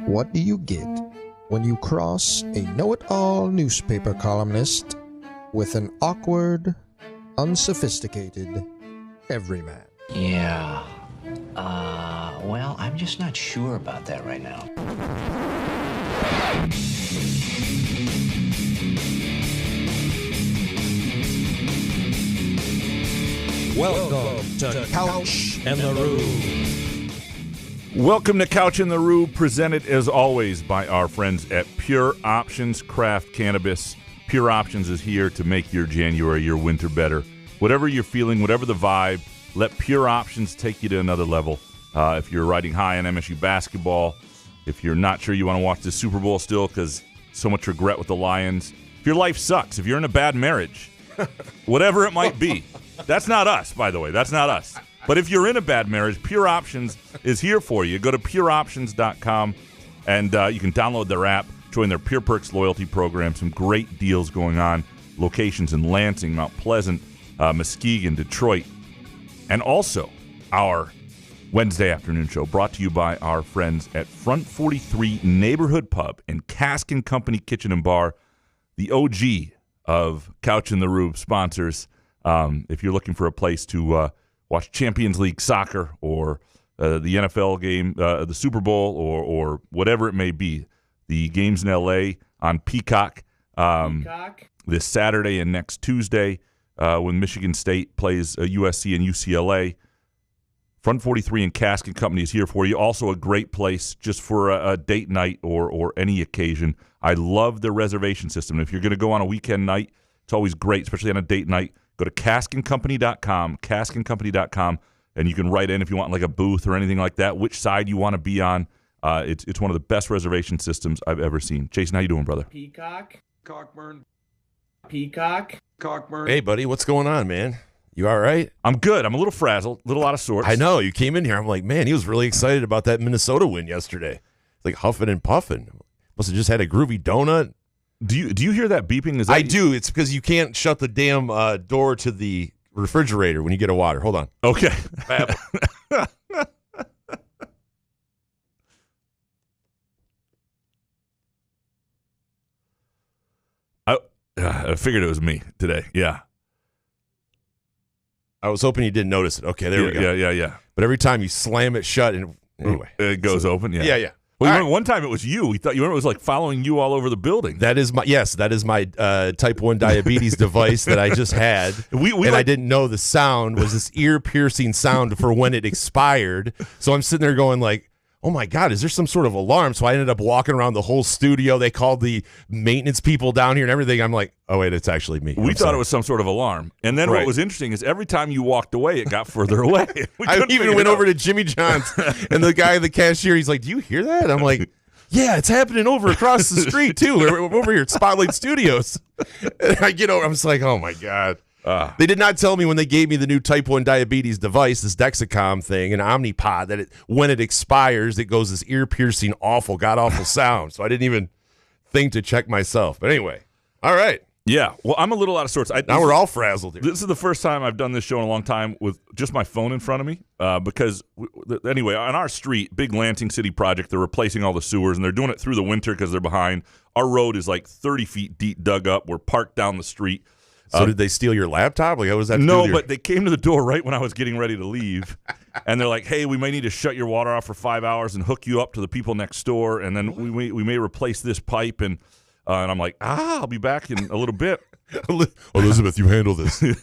What do you get when you cross a know-it-all newspaper columnist with an awkward, unsophisticated everyman? Yeah. Well, I'm just not sure about that right now. Welcome to Couch and the Roo. Welcome to Couch in the Roo, presented as always by our friends at Pure Options Craft Cannabis. Pure Options is here to make your January, your winter better. Whatever you're feeling, whatever the vibe, let Pure Options take you to another level. If you're riding high on MSU basketball, if you're not sure you want to watch the Super Bowl still because so much regret with the Lions, if your life sucks, if you're in a bad marriage, whatever it might be. That's not us, by the way. That's not us. But if you're in a bad marriage, Pure Options is here for you. Go to pureoptions.com, and you can download their app, join their Pure Perks loyalty program. Some great deals going on. Locations in Lansing, Mount Pleasant, Muskegon, Detroit. And also our Wednesday afternoon show brought to you by our friends at Front 43 Neighborhood Pub and Cask & Company Kitchen and Bar, the OG of Couch in the Roof sponsors. If you're looking for a place to watch Champions League soccer or the NFL game, the Super Bowl, or whatever it may be, the games in L.A. on Peacock, this Saturday and next Tuesday when Michigan State plays USC and UCLA. Front 43 and Cask & Company is here for you. Also a great place just for a date night or any occasion. I love the reservation system. If you're going to go on a weekend night, it's always great, especially on a date night. Go to caskandcompany.com, caskandcompany.com, and you can write in if you want like a booth or anything like that, which side you want to be on. It's one of the best reservation systems I've ever seen. Jason, how you doing, brother? Peacock. Cockburn. Peacock. Cockburn. Hey, buddy, what's going on, man? You all right? I'm good. I'm a little frazzled, a little out of sorts. I know. You came in here. I'm like, man, he was really excited about that Minnesota win yesterday. Like huffing and puffing. Must have just had a groovy donut. Do you hear that beeping? I do. It's because you can't shut the damn door to the refrigerator when you get a water. Hold on. Okay. I figured it was me today. Yeah. I was hoping you didn't notice it. Okay, there we go. Yeah. But every time you slam it shut, and anyway, it goes open. Yeah. Yeah. Well, remember, one time it was you. We thought it was like following you all over the building. That is my type 1 diabetes device that I just had. I didn't know the sound was this ear-piercing sound for when it expired. So I'm sitting there going like, oh my God, is there some sort of alarm? So I ended up walking around the whole studio. They called the maintenance people down here and everything. I'm like, oh wait, it's actually me. We thought it was some sort of alarm. And then What was interesting is every time you walked away, it got further away. I even went over to Jimmy John's and the guy, the cashier, he's like, do you hear that? I'm like, yeah, it's happening over across the street too. We're over here at Spotlight Studios. And I get over, I'm just like, oh my God. They did not tell me when they gave me the new type 1 diabetes device, this Dexcom thing, an Omnipod, that when it expires, it goes this ear-piercing, god-awful sound. So I didn't even think to check myself. But anyway, all right. Yeah, well, I'm a little out of sorts. Now we're all frazzled here. This is the first time I've done this show in a long time with just my phone in front of me because, anyway, on our street, big Lansing City project, they're replacing all the sewers, and they're doing it through the winter because they're behind. Our road is like 30 feet deep, dug up. We're parked down the street. So did they steal your laptop? Like, what was that? No, but they came to the door right when I was getting ready to leave, and they're like, "Hey, we may need to shut your water off for 5 hours and hook you up to the people next door, and then we may replace this pipe." And I'm like, I'll be back in a little bit. Elizabeth, you handle this. You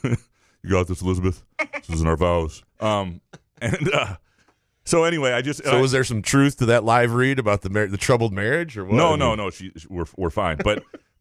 got this, Elizabeth. This isn't our vows. So anyway, I just was there some truth to that live read about the troubled marriage or what? No. We're fine,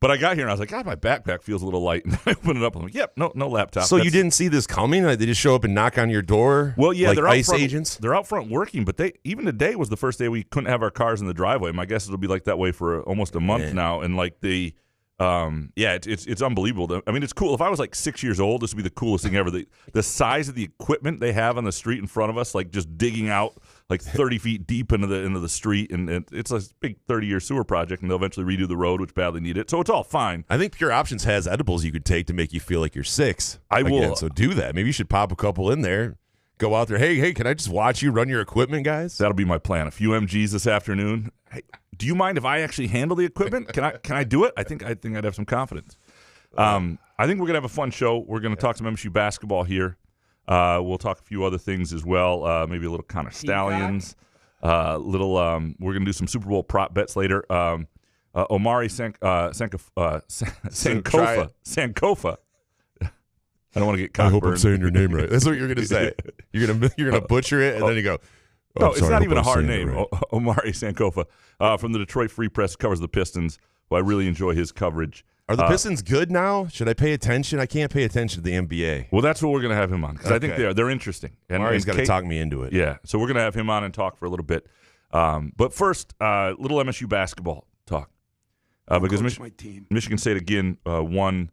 But I got here and I was like, God, my backpack feels a little light. And I opened it up. I'm like, yep, no laptop. So you didn't see this coming? Like they just show up and knock on your door? Well, yeah, like they're out ICE front, agents? They're out front working, but even today was the first day we couldn't have our cars in the driveway. My guess it'll be like that way for almost a month now. And like it's unbelievable. I mean, it's cool. If I was like 6 years old, this would be the coolest thing ever. The size of the equipment they have on the street in front of us, like just digging out like 30 feet deep into the street, and it's a big 30-year sewer project, and they'll eventually redo the road, which badly need it. So it's all fine. I think Pure Options has edibles you could take to make you feel like you're 6. I will. So do that. Maybe you should pop a couple in there. Go out there. Hey, can I just watch you run your equipment, guys? That'll be my plan. A few MGs this afternoon. Hey, Do you mind if I actually handle the equipment? Can I do it? I think I'd have some confidence. I think we're gonna have a fun show. We're gonna talk some MSU basketball here. We'll talk a few other things as well. Maybe a little kind of Stallions. We're gonna do some Super Bowl prop bets later. Omari Sankofa. I don't want to get Cockburn. I hope I'm saying your name right. That's what you're gonna say. You're gonna butcher it, and then you go. No, it's not even a hard name. Right. Omari Sankofa from the Detroit Free Press covers the Pistons. Well, I really enjoy his coverage. Are the Pistons good now? Should I pay attention? I can't pay attention to the NBA. Well, that's what we're going to have him on because I think they're interesting. Omari's got to talk me into it. Yeah, so we're going to have him on and talk for a little bit. But first, little MSU basketball talk because Michigan State again won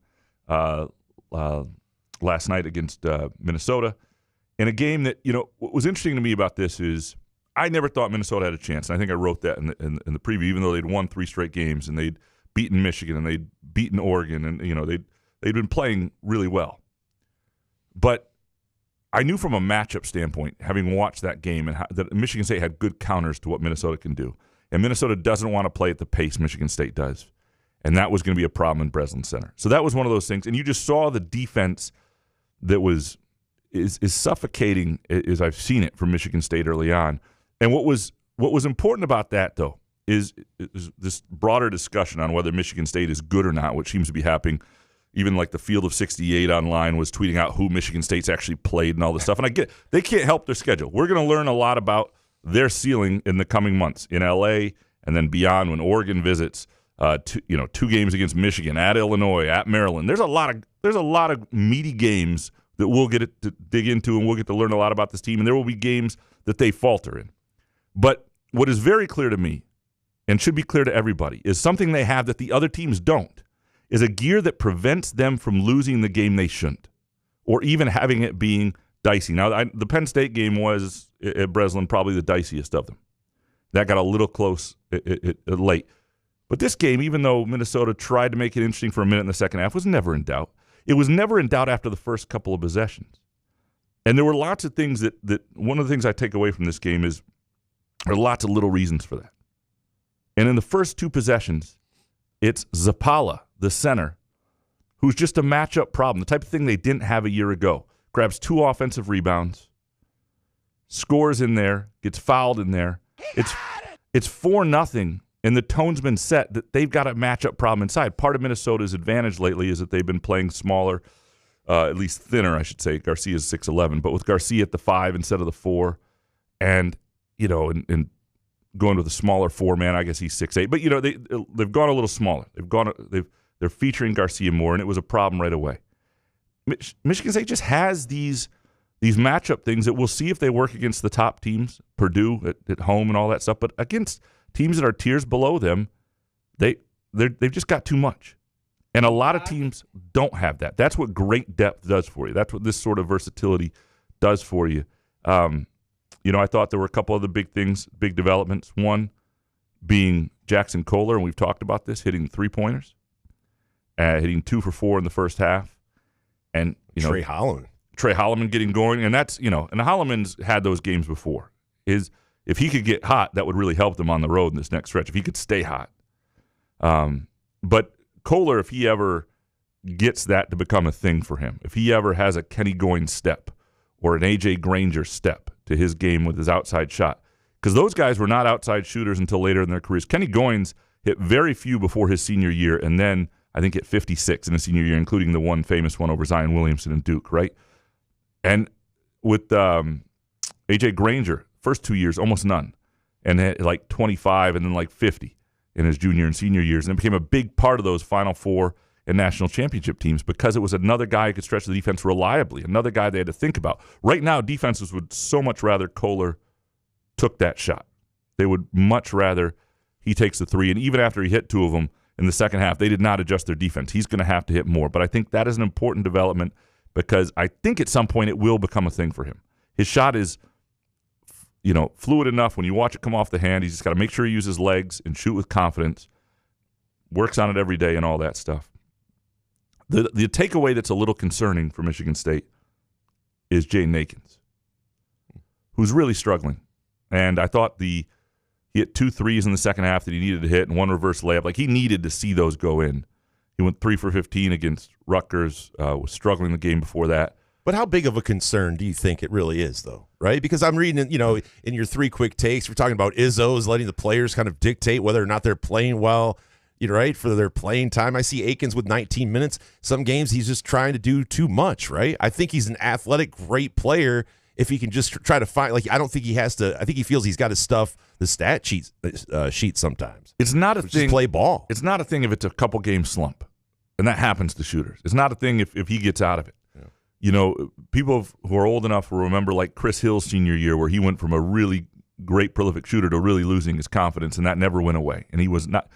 last night against Minnesota. In a game that, what was interesting to me about this is I never thought Minnesota had a chance. And I think I wrote that in the preview, even though they'd won 3 straight games and they'd beaten Michigan and they'd beaten Oregon and, they'd been playing really well. But I knew from a matchup standpoint, having watched that game, that Michigan State had good counters to what Minnesota can do. And Minnesota doesn't want to play at the pace Michigan State does. And that was going to be a problem in Breslin Center. So that was one of those things. And you just saw the defense that is suffocating as I've seen it from Michigan State early on. And what was important about that, though, is this broader discussion on whether Michigan State is good or not, which seems to be happening. Even like the Field of 68 online was tweeting out who Michigan State's actually played and all this stuff. And I get they can't help their schedule. We're going to learn a lot about their ceiling in the coming months in L.A. and then beyond when Oregon visits. 2 games against Michigan, at Illinois, at Maryland. There's a lot of meaty games that we'll get to dig into, and we'll get to learn a lot about this team. And there will be games that they falter in. But what is very clear to me, and should be clear to everybody, is something they have that the other teams don't, is a gear that prevents them from losing the game they shouldn't, or even having it being dicey. Now, the Penn State game was, at Breslin, probably the diciest of them. That got a little close late. But this game, even though Minnesota tried to make it interesting for a minute in the second half, was never in doubt. It was never in doubt after the first couple of possessions. And there were lots of things that one of the things I take away from this game is there are lots of little reasons for that. And in the first 2 possessions, it's Zapala, the center, who's just a matchup problem, the type of thing they didn't have a year ago. Grabs 2 offensive rebounds, scores in there, gets fouled in there. It's 4-0, and the tone's been set that they've got a matchup problem inside. Part of Minnesota's advantage lately is that they've been playing smaller, at least thinner, I should say. Garcia's 6'11", but with Garcia at the 5 instead of the 4, and and going with a smaller 4-man, I guess he's 6'8". But they've gone a little smaller. They're featuring Garcia more, and it was a problem right away. Michigan State just has these matchup things that we'll see if they work against the top teams, Purdue at home and all that stuff. But against teams that are tiers below them, they've just got too much. And a lot of teams don't have that. That's what great depth does for you. That's what this sort of versatility does for you. I thought there were a couple other big things, big developments. One being Jackson Kohler, and we've talked about this, hitting 3-pointers, hitting 2 for 4 in the first half. And Trey Holloman getting going. And that's, and Holloman's had those games before. If he could get hot, that would really help them on the road in this next stretch, if he could stay hot. But Kohler, if he ever gets that to become a thing for him, if he ever has a Kenny Goins step or an A.J. Granger step to his game with his outside shot, because those guys were not outside shooters until later in their careers. Kenny Goins hit very few before his senior year, and then I think hit 56 in his senior year, including the one famous one over Zion Williamson and Duke, right? And with A.J. Granger, first 2 years, almost none, and hit like 25 and then like 50 in his junior and senior years, and it became a big part of those Final Four and national championship teams because it was another guy who could stretch the defense reliably, another guy they had to think about. Right now, defenses would so much rather Kohler took that shot. They would much rather he takes the 3, and even after he hit 2 of them in the second half, they did not adjust their defense. He's going to have to hit more, but I think that is an important development because I think at some point it will become a thing for him. His shot is fluid enough when you watch it come off the hand. He's just got to make sure he uses legs and shoot with confidence, works on it every day and all that stuff. The takeaway that's a little concerning for Michigan State is Jaden Akins, who's really struggling. And I thought the He hit 2 threes in the second half that he needed to hit and 1 reverse layup. Like, he needed to see those go in. He went 3 for 15 against Rutgers, was struggling the game before that. But how big of a concern do you think it really is, though, right? Because I'm reading, in your 3 quick takes, we're talking about Izzo's letting the players kind of dictate whether or not they're playing well, right, for their playing time. I see Akins with 19 minutes. Some games he's just trying to do too much, right? I think he's an athletic, great player if he can just try to find, I don't think he has to, I think he feels he's got to stuff the stat sheet sometimes. It's not a thing. Just play ball. It's not a thing if it's a couple game slump, and that happens to shooters. It's not a thing if he gets out of it. People who are old enough will remember, like Chris Hill's senior year, where he went from a really great prolific shooter to really losing his confidence, and that never went away. And he was not,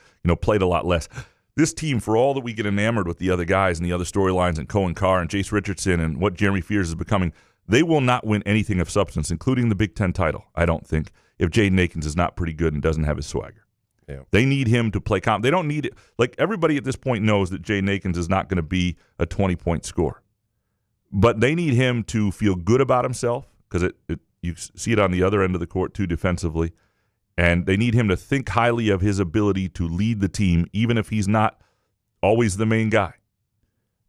played a lot less. This team, for all that we get enamored with the other guys and the other storylines and Cohen Carr and Jace Richardson and what Jeremy Fears is becoming, they will not win anything of substance, including the Big Ten title, I don't think, if Jaden Akins is not pretty good and doesn't have his swagger. Yeah. They need him to play They don't need it. Like, everybody at this point knows that Jaden Akins is not going to be a 20-point scorer. But they need him to feel good about himself, because you see it on the other end of the court too defensively, and they need him to think highly of his ability to lead the team, even if he's not always the main guy.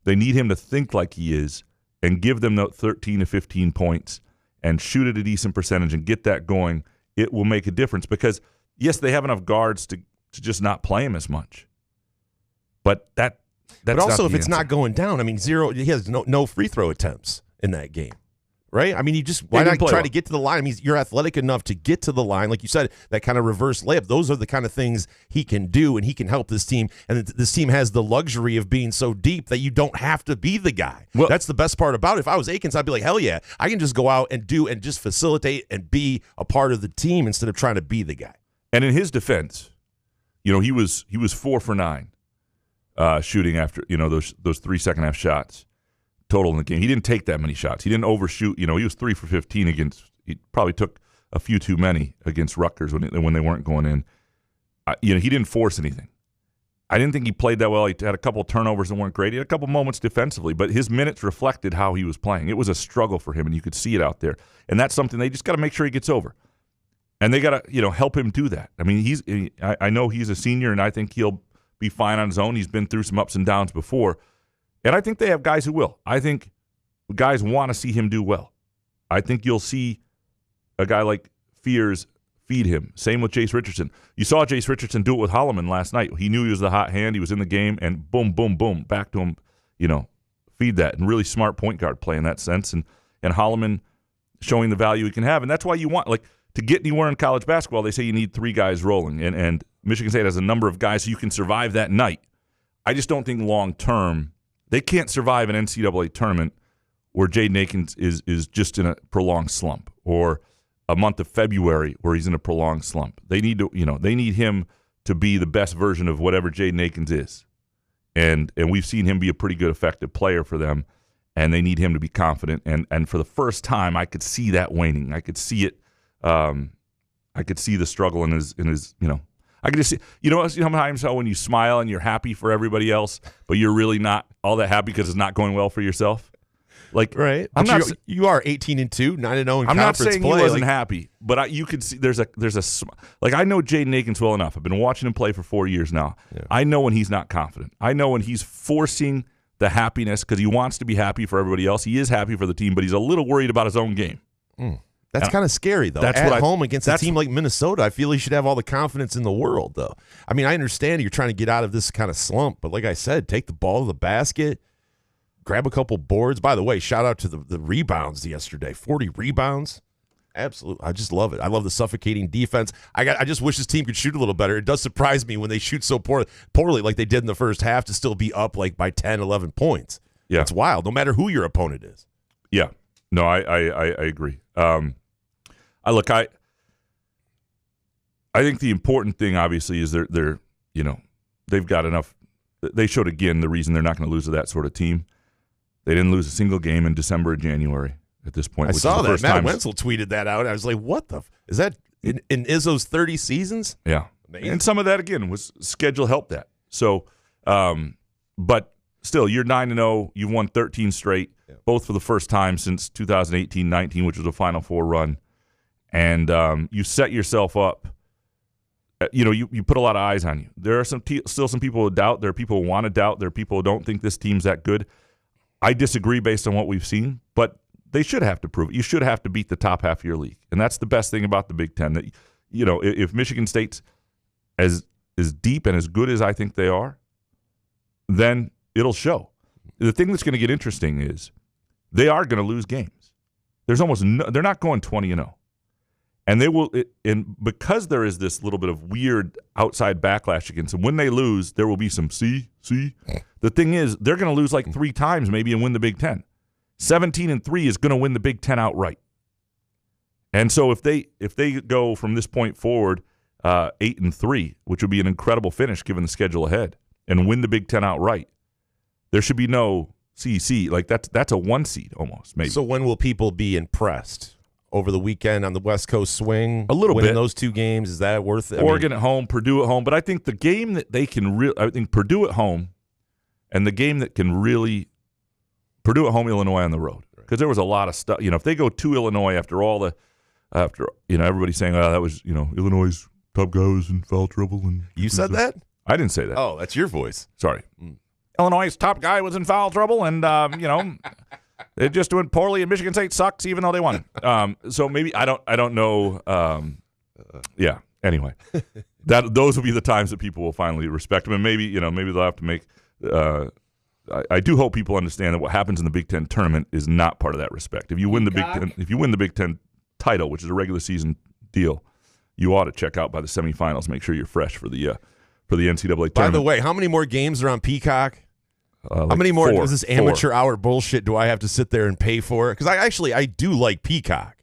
They need him to think like he is and give them the 13 to 15 points and shoot at a decent percentage and get that going. It will make a difference because, yes, they have enough guards to just not play him as much. But that's but also, not if it's not going down, 0, he has no free throw attempts in that game, right? Why not try to get to the line? You're athletic enough to get to the line. Like you said, that kind of reverse layup, those are the kind of things he can do, and he can help this team. And this team has the luxury of being so deep that you don't have to be the guy. Well, that's the best part about it. If I was Akins, I'd be like, hell yeah, I can just go out and do and just facilitate and be a part of the team instead of trying to be the guy. And in his defense, he was 4 for 9. Shooting after those 3 second-half shots total in the game. He didn't take that many shots. He didn't overshoot. He was 3 for 15 against. He probably took a few too many against Rutgers when they weren't going in. He didn't force anything. I didn't think he played that well. He had a couple of turnovers that weren't great. He had a couple moments defensively, but his minutes reflected how he was playing. It was a struggle for him, and you could see it out there. And that's something they just got to make sure he gets over. And they got to help him do that. I know he's a senior, and I think he'll be fine on his own. He's been through some ups and downs before. And I think they have guys who will. I think guys want to see him do well. I think you'll see a guy like Fears feed him. Same with Jace Richardson. You saw Jace Richardson do it with Holloman last night. He knew he was the hot hand. He was in the game, and boom, boom, boom, back to him, feed that. And really smart point guard play in that sense. And Holloman showing the value he can have. And that's why you want, to get anywhere in college basketball, they say you need 3 guys rolling. And Michigan State has a number of guys who you can survive that night. I just don't think long-term they can't survive an NCAA tournament where Jaden Akins is just in a prolonged slump, or a month of February where he's in a prolonged slump. They need him to be the best version of whatever Jaden Akins is. And we've seen him be a pretty good, effective player for them, and they need him to be confident. And for the first time, I could see that waning. I could see it. I could see the struggle in his. I could just see. Sometimes how when you smile and you're happy for everybody else, but you're really not all that happy because it's not going well for yourself. Right. You are 18-2, 9-0 in conference play. I'm not saying he wasn't happy, but you could see there's a I know Jaden Akins well enough. I've been watching him play for 4 years now. Yeah. I know when he's not confident. I know when he's forcing the happiness because he wants to be happy for everybody else. He is happy for the team, but he's a little worried about his own game. That's kind of scary, though. That's at home against a team like Minnesota, I feel he should have all the confidence in the world, though. I understand you're trying to get out of this kind of slump, but like I said, take the ball to the basket, grab a couple boards. By the way, shout out to the rebounds yesterday. 40 rebounds. Absolutely. I just love it. I love the suffocating defense. I just wish this team could shoot a little better. It does surprise me when they shoot so poorly like they did in the first half to still be up by 10, 11 points. Yeah. It's wild, no matter who your opponent is. Yeah. No, I agree. I think the important thing, obviously, is they've got enough. They showed again the reason they're not going to lose to that sort of team. They didn't lose a single game in December or January at this point. I saw that. Matt Wenzel tweeted that out. I was like, what is that in Izzo's 30 seasons? Yeah. Amazing. And some of that, again, was schedule helped that. So, but still, you're 9-0. You've won 13 straight, both for the first time since 2018-19, which was a Final Four run. And you set yourself up you put a lot of eyes on you. There are still some people who doubt. There are people who want to doubt. There are people who don't think this team's that good. I disagree based on what we've seen, but they should have to prove it. You should have to beat the top half of your league, and that's the best thing about the Big Ten. That if Michigan State's as deep and as good as I think they are, then it'll show. The thing that's going to get interesting is they are going to lose games. They're not going 20-0. And they will, and because there is this little bit of weird outside backlash against them, when they lose, there will be some see. The thing is, they're going to lose like 3 times maybe and win the Big Ten. 17-3 is going to win the Big Ten outright. And so if they go from this point forward 8-3, which would be an incredible finish given the schedule ahead, and win the Big Ten outright, there should be no CC. Like that's a 1 seed almost, maybe. So when will people be impressed? Over the weekend on the West Coast swing? A little bit. Those 2 games, is that worth it? Oregon at home, Purdue at home. But I think the game that they can I think Purdue at home and the game that can really – Purdue at home, Illinois on the road. Because there was a lot of stuff. If they go to Illinois after everybody's saying, that was, Illinois' top guy was in foul trouble. And you said that? I didn't say that. Oh, that's your voice. Sorry. Illinois' top guy was in foul trouble and, they just went poorly, and Michigan State sucks, even though they won. So maybe I don't know. Yeah. Anyway, those will be the times that people will finally respect them, and maybe they'll have to make. I do hope people understand that what happens in the Big Ten tournament is not part of that respect. If you win the Big Ten title, which is a regular season deal, you ought to check out by the semifinals. Make sure you're fresh for the NCAA tournament. By the way, how many more games are on Peacock? How many more is this amateur hour bullshit do I have to sit there and pay for? Because I do like Peacock.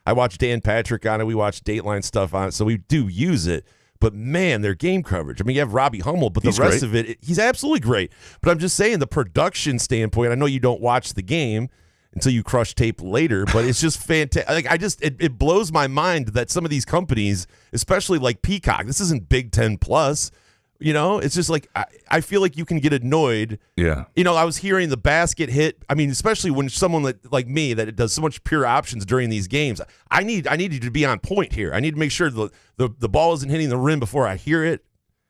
I watch Dan Patrick on it. We watch Dateline stuff on it, so we do use it. But, man, their game coverage. I mean, you have Robbie Hummel, but he's the rest great. of it, he's absolutely great. But I'm just saying, the production standpoint, I know you don't watch the game until you crush tape later, but it's just fantastic. Like, it blows my mind that some of these companies, especially like Peacock, this isn't Big Ten Plus. It's just like I feel like you can get annoyed. Yeah. I was hearing the basket hit. I mean, especially when someone like me that does so much pure options during these games. I need you to be on point here. I need to make sure the ball isn't hitting the rim before I hear it,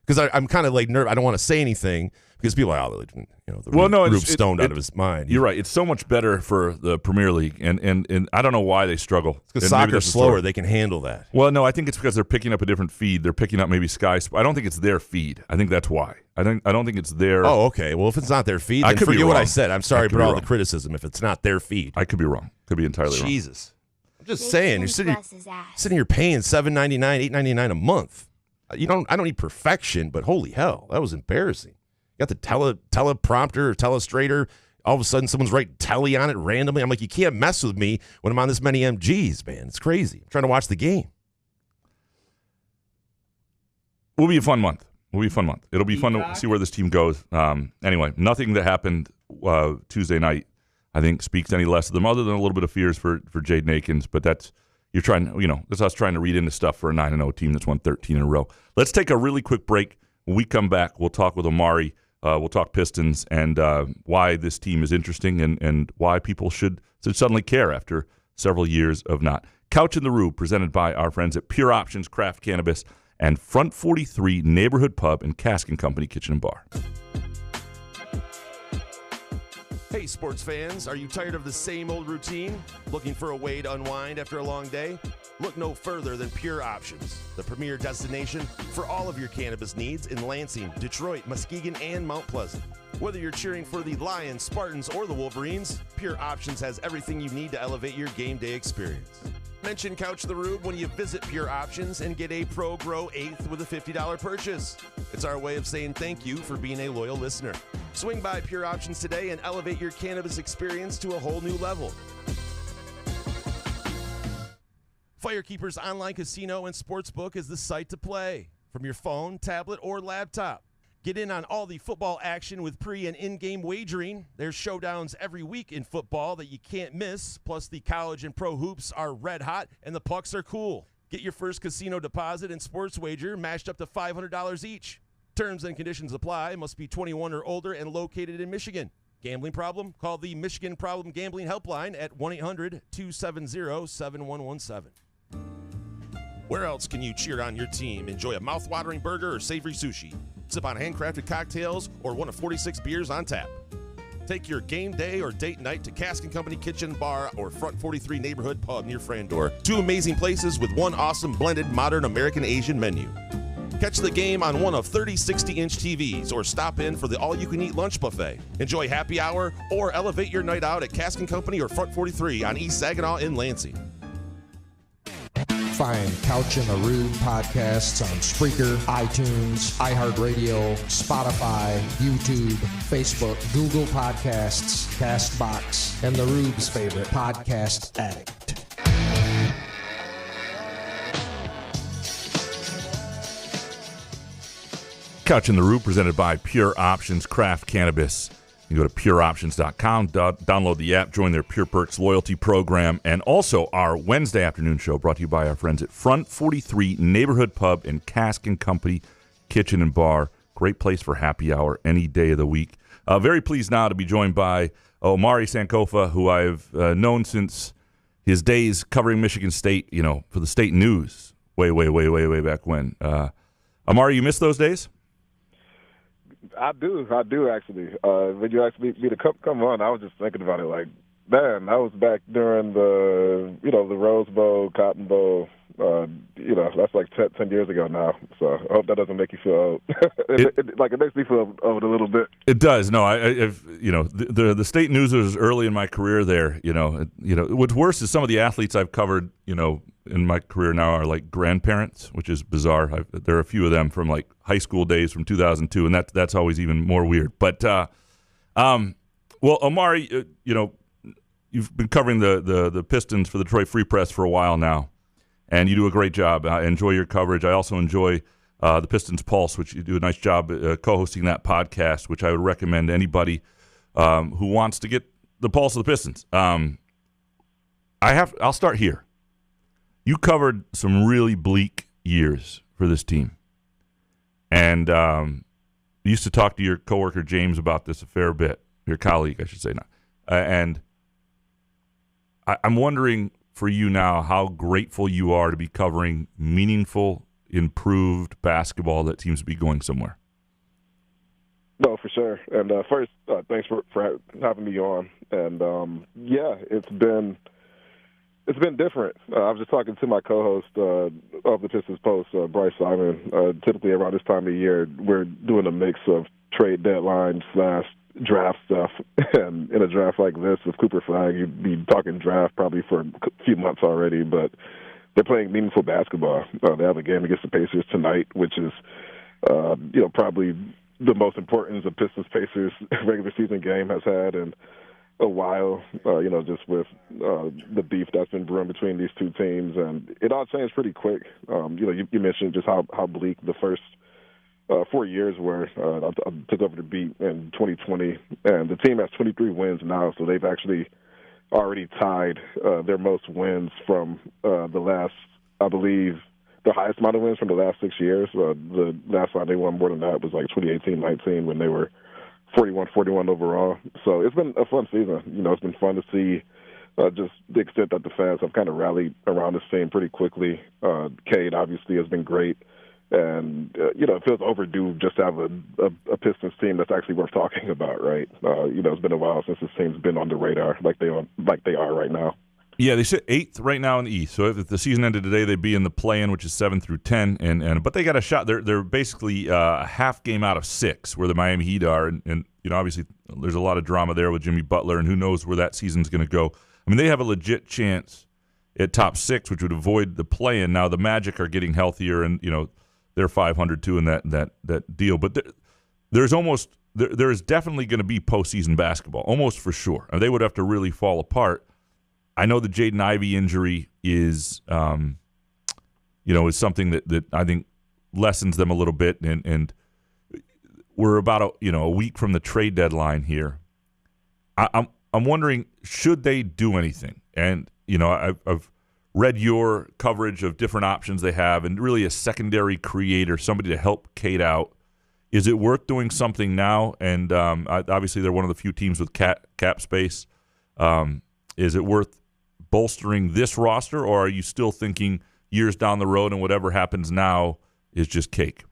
because I'm kind of like nervous. I don't want to say anything because people are like, Rube's stoned out of his mind. You're right. It's so much better for the Premier League, and I don't know why they struggle. Because soccer's slower. They can handle that. Well, no, I think it's because they're picking up a different feed. They're picking up maybe Sky. I don't think it's their feed. I think that's why. I don't think it's their. Oh, okay. Well, if it's not their feed, then forget what I said. I'm sorry for all the criticism. If it's not their feed, I could be wrong. Could be entirely wrong. Jesus, I'm just saying. You're sitting here paying $7.99, $8.99 a month. I don't need perfection, but holy hell, that was embarrassing. You got the teleprompter or telestrator. All of a sudden, someone's writing telly on it randomly. I'm like, you can't mess with me when I'm on this many MGs, man. It's crazy. I'm trying to watch the game. It'll be a fun month. It'll be fun to see where this team goes. Anyway, nothing that happened Tuesday night, I think, speaks any less of them, other than a little bit of fears for Jaden Akins. But that's us trying to read into stuff for a 9-0 team that's won 13 in a row. Let's take a really quick break. When we come back, we'll talk with Omari. We'll talk Pistons and why this team is interesting and why people should suddenly care after several years of not. Couch in the Rue, presented by our friends at Pure Options Craft Cannabis and Front 43 Neighborhood Pub and Cask & Company Kitchen and Bar. Hey, sports fans, are you tired of the same old routine? Looking for a way to unwind after a long day? Look no further than Pure Options, the premier destination for all of your cannabis needs in Lansing, Detroit, Muskegon, and Mount Pleasant. Whether you're cheering for the Lions, Spartans, or the Wolverines, Pure Options has everything you need to elevate your game day experience. Mention Couch the Rube when you visit Pure Options and get a Pro Grow 8th with a $50 purchase. It's our way of saying thank you for being a loyal listener. Swing by Pure Options today and elevate your cannabis experience to a whole new level. Firekeeper's online casino and sportsbook is the site to play from your phone, tablet, or laptop. Get in on all the football action with pre- and in-game wagering. There's showdowns every week in football that you can't miss. Plus, the college and pro hoops are red hot, and the pucks are cool. Get your first casino deposit and sports wager matched up to $500 each. Terms and conditions apply. Must be 21 or older and located in Michigan. Gambling problem? Call the Michigan Problem Gambling Helpline at 1-800-270-7117. Where else can you cheer on your team, enjoy a mouth-watering burger or savory sushi, sip on handcrafted cocktails, or one of 46 beers on tap? Take your game day or date night to Cask & Company Kitchen Bar or Front 43 Neighborhood Pub near Frandor. 2 amazing places with 1 awesome blended modern American-Asian menu. Catch the game on one of 30 60-inch TVs or stop in for the all-you-can-eat lunch buffet. Enjoy happy hour or elevate your night out at Cask & Company or Front 43 on East Saginaw in Lansing. Find Couch in the Rube podcasts on Spreaker, iTunes, iHeartRadio, Spotify, YouTube, Facebook, Google Podcasts, CastBox, and the Rube's favorite podcast addict. Couch in the Rube, presented by Pure Options Craft Cannabis. You can go to pureoptions.com, download the app, join their Pure Perks loyalty program, and also our Wednesday afternoon show brought to you by our friends at Front 43 Neighborhood Pub and Cask & Company Kitchen and Bar. Great place for happy hour any day of the week. Very pleased now to be joined by Omari Sankofa, who I've known since his days covering Michigan State, for the state news way back when. Omari, you miss those days? I do actually. When you asked me to come on, I was just thinking about it like, man, I was back during the Rose Bowl, Cotton Bowl. That's like 10 years ago now. So I hope that doesn't make you feel old. It makes me feel old a little bit. It does. No, the state news was early in my career there. What's worse is some of the athletes I've covered, in my career now are like grandparents, which is bizarre. There are a few of them from like high school days from 2002, and that's always even more weird. But, Omari, you've been covering the Pistons for the Detroit Free Press for a while now, and you do a great job. I enjoy your coverage. I also enjoy the Pistons Pulse, which you do a nice job co-hosting that podcast, which I would recommend to anybody who wants to get the pulse of the Pistons. I'll start here. You covered some really bleak years for this team. And you used to talk to your coworker James about this a fair bit, your colleague, I should say now. And I'm wondering for you now how grateful you are to be covering meaningful, improved basketball that seems to be going somewhere. No, for sure. And first, thanks for having me on. And, it's been different. I was just talking to my co-host of the Pistons Post, Bryce Simon. Typically around this time of year, we're doing a mix of trade deadline / draft stuff. And in a draft like this with Cooper Flag, you'd be talking draft probably for a few months already, but they're playing meaningful basketball. They have a game against the Pacers tonight, which is, probably the most important the Pistons-Pacers regular season game has had in a while, just with the beef that's been brewing between these two teams. And it all changed pretty quick. You mentioned just how bleak the first 4 years were. I took over the beat in 2020, and the team has 23 wins now, so they've actually already tied their most wins from the last, I believe, the highest amount of wins from the last 6 years. The last time they won more than that was like 2018-19 when they were 41-41 overall. So it's been a fun season. It's been fun to see just the extent that the fans have kind of rallied around this team pretty quickly. Cade obviously has been great. And, it feels overdue just to have a Pistons team that's actually worth talking about, right? It's been a while since this team's been on the radar like they are right now. Yeah, they sit 8th right now in the East. So if the season ended today, they'd be in the play-in, which is 7 through 10. But they got a shot. They're basically a half game out of 6, where the Miami Heat are. And obviously there's a lot of drama there with Jimmy Butler, and who knows where that season's going to go. I mean, they have a legit chance at top 6, which would avoid the play-in. Now the Magic are getting healthier, and they're 500 too in that deal. But there is definitely going to be postseason basketball, almost for sure. And they would have to really fall apart. I know the Jaden Ivey injury is something that I think lessens them a little bit, and we're about a week from the trade deadline here. I'm wondering, should they do anything? And I've read your coverage of different options they have, and really a secondary creator, somebody to help Cade out. Is it worth doing something now? And obviously they're one of the few teams with cap space. Is it worth bolstering this roster, or are you still thinking years down the road, and whatever happens now is just cake?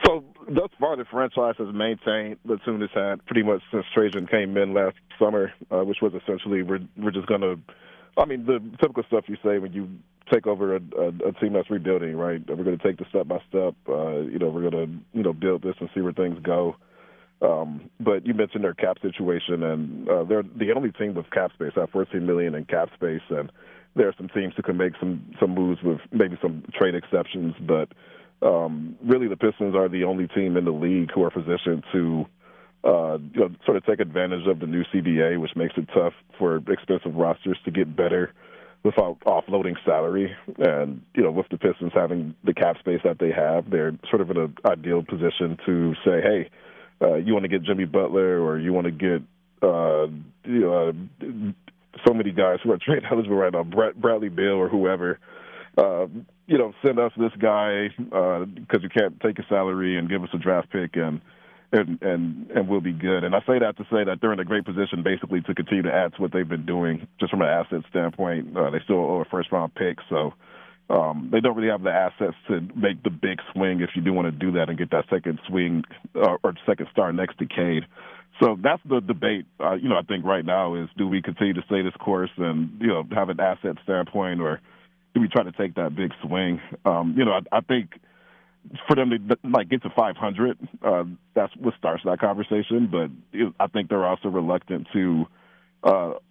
So thus far, the franchise has maintained the tune it's had pretty much since Trajan came in last summer, which was essentially we're just going to, I mean, the typical stuff you say when you take over a team that's rebuilding, right? We're going to take the step by step. We're going to build this and see where things go. But you mentioned their cap situation, and they're the only team with cap space. Have $14 million in cap space, and there are some teams who can make some moves with maybe some trade exceptions, but. Really, the Pistons are the only team in the league who are positioned to, sort of take advantage of the new CBA, which makes it tough for expensive rosters to get better without offloading salary. And, with the Pistons having the cap space that they have, they're sort of in an ideal position to say, hey, you want to get Jimmy Butler or you want to get, so many guys who are trade eligible right now, Bradley Beal or whoever. Send us this guy because you can't take a salary and give us a draft pick and we'll be good. And I say that to say that they're in a great position basically to continue to add to what they've been doing just from an asset standpoint. They still owe a first-round pick, so they don't really have the assets to make the big swing if you do want to do that and get that second swing or second star next to Cade. So that's the debate, I think right now is do we continue to stay this course and, have an asset standpoint or do we try to take that big swing? I think for them to get to 500, that's what starts that conversation. But I think they're also reluctant to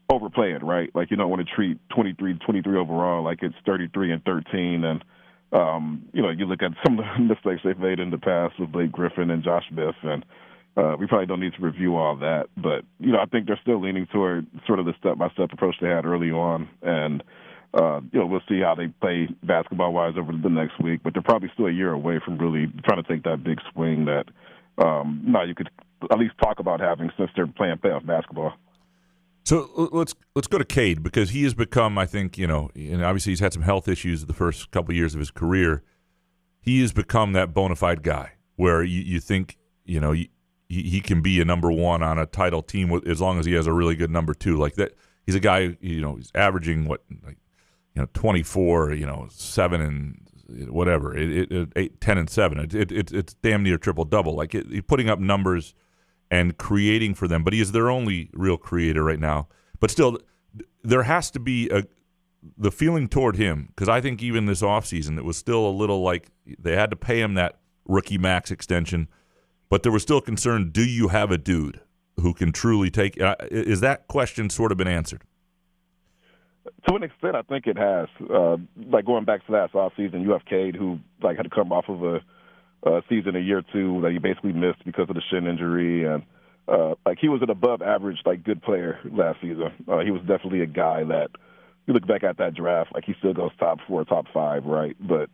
overplay it, right? Like you don't want to treat 23 overall like it's 33 and 13. And you look at some of the mistakes they've made in the past with Blake Griffin and Josh Smith, and we probably don't need to review all that. But I think they're still leaning toward sort of the step-by-step approach they had early on, and. We'll see how they play basketball-wise over the next week, but they're probably still a year away from really trying to take that big swing that now you could at least talk about having since they're playing playoff basketball. So let's go to Cade because he has become, I think, and obviously he's had some health issues the first couple of years of his career. He has become that bona fide guy where you think, he can be a number one on a title team as long as he has a really good number two. Like that, he's a guy, he's averaging 24, 7 and whatever, 8, 10 and 7. It's damn near triple double. Like he's putting up numbers and creating for them. But he is their only real creator right now. But still, there has to be the feeling toward him because I think even this offseason it was still a little like they had to pay him that rookie max extension. But there was still concern: do you have a dude who can truly take? Is that question sort of been answered? To an extent, I think it has. Going back to last offseason, you have Cade, who had to come off of a season a year or two that he basically missed because of the shin injury, and he was an above average good player last season. He was definitely a guy that you look back at that draft, he still goes top 4, top 5, right? But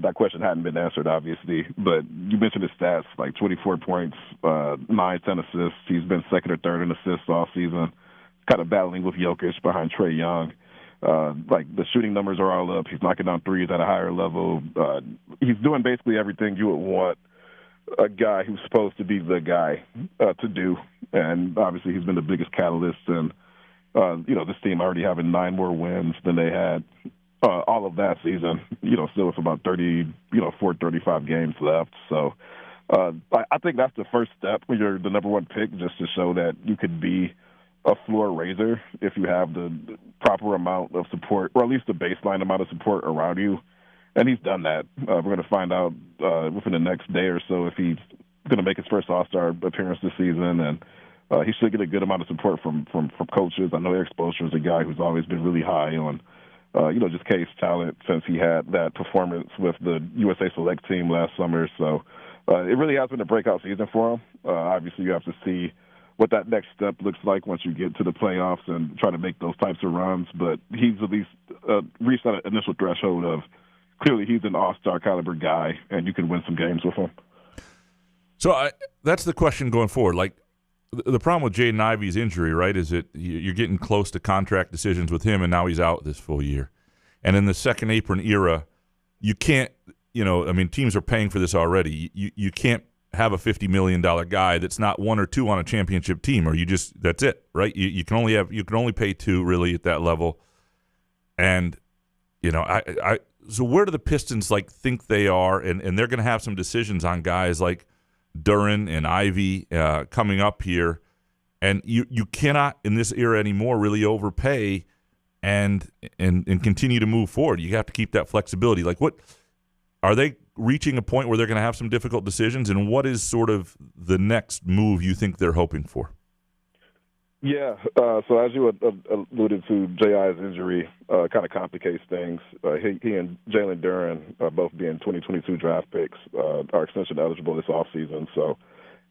that question hadn't been answered, obviously. But you mentioned his stats, 24 points, 9, 10 assists. He's been second or third in assists all season. Kind of battling with Jokic behind Trae Young. The shooting numbers are all up. He's knocking down threes at a higher level. He's doing basically everything you would want a guy who's supposed to be the guy to do. And obviously he's been the biggest catalyst. And, this team already having 9 more wins than they had all of that season, still with about 35 games left. So I think that's the first step when you're the number one pick, just to show that you could be a floor raiser if you have the proper amount of support, or at least the baseline amount of support around you. And he's done that. We're going to find out within the next day or so if he's going to make his first All-Star appearance this season. And he should get a good amount of support from coaches. I know Eric Spoelstra is a guy who's always been really high on, just Cade's talent since he had that performance with the USA Select team last summer. So it really has been a breakout season for him. Obviously, you have to see what that next step looks like once you get to the playoffs and try to make those types of runs. But he's at least reached that initial threshold of clearly he's an all-star caliber guy, and you can win some games with him. So that's the question going forward. The problem with Jaden Ivey's injury, right, is that you're getting close to contract decisions with him, and now he's out this full year. And in the second apron era, you can't, teams are paying for this already. You can't have a $50 million guy that's not 1 or 2 on a championship team, or that's it, right? You can only pay 2 really at that level. And So where do the Pistons think they are? And they're going to have some decisions on guys like Duren and Ivy coming up here. And you cannot, in this era anymore, really overpay and continue to move forward. You have to keep that flexibility. What are they reaching a point where they're going to have some difficult decisions? And what is sort of the next move you think they're hoping for? Yeah, so as you alluded to, J.I.'s injury kind of complicates things. He and Jalen Duren, both being 2022 draft picks, are extension eligible this offseason. So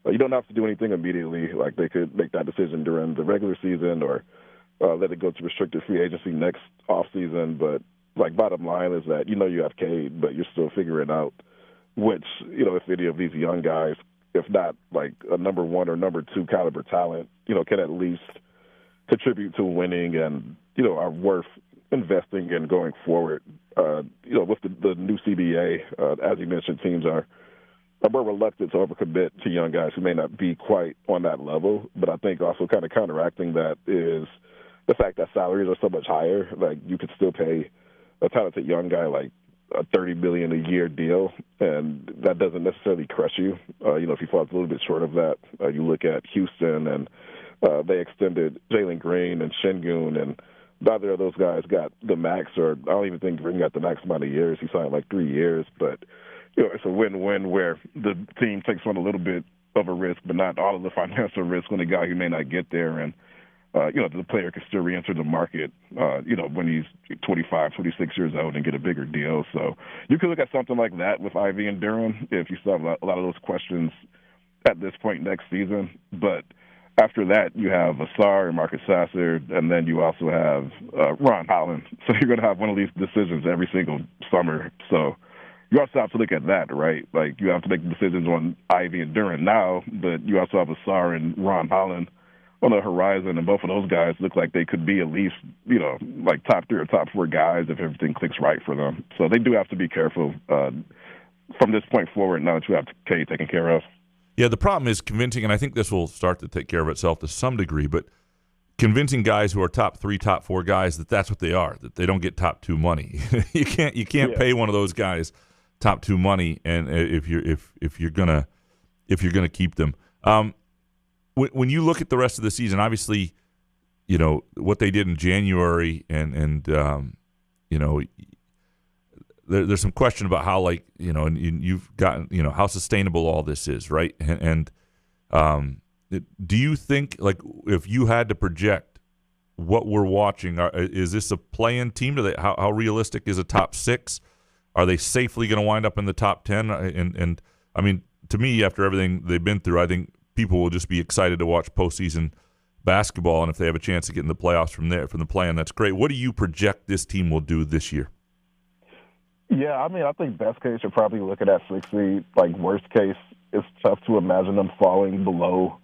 you don't have to do anything immediately. They could make that decision during the regular season or let it go to restricted free agency next offseason. But, bottom line is that you have Cade, but you're still figuring out which, if any of these young guys, if not a number one or number two caliber talent, can at least contribute to winning and, are worth investing in going forward. With the new CBA, as you mentioned, teams are more reluctant to overcommit to young guys who may not be quite on that level. But I think also kind of counteracting that is the fact that salaries are so much higher. You could still pay a talented young guy a $30 million a year deal, and that doesn't necessarily crush you. If he falls a little bit short of that, you look at Houston, and they extended Jalen Green and Şengün, and neither of those guys got the max, or I don't even think Green got the max amount of years. He signed 3 years, but it's a win-win where the team takes on a little bit of a risk, but not all of the financial risk on a guy who may not get there, and the player can still re-enter the market, when he's 25, 26 years old and get a bigger deal. So you could look at something like that with Ivy and Duren if you still have a lot of those questions at this point next season. But after that, you have Asar and Marcus Sasser, and then you also have Ron Holland. So you're going to have one of these decisions every single summer. So you also have to look at that, right? You have to make decisions on Ivy and Duren now, but you also have Asar and Ron Holland on the horizon, and both of those guys look like they could be at least, top 3 or top 4 guys if everything clicks right for them. So they do have to be careful from this point forward now that you have Cade taken care of. Yeah, the problem is convincing, and I think this will start to take care of itself to some degree, but convincing guys who are top 3, top 4 guys that's what they are, that they don't get top 2 money. you can't pay one of those guys top 2 money, and if you're gonna keep them. When you look at the rest of the season, obviously, what they did in January, and there's some question about how, and you've gotten, how sustainable all this is, right? And do you think, if you had to project what we're watching, is this a play-in team? How realistic is a top 6? Are they safely going to wind up in the top 10? And I mean, to me, after everything they've been through, I think people will just be excited to watch postseason basketball, and if they have a chance to get in the playoffs from the play-in, that's great. What do you project this team will do this year? Yeah, I mean, I think best case you're probably looking at 6 seed. Worst case, it's tough to imagine them falling below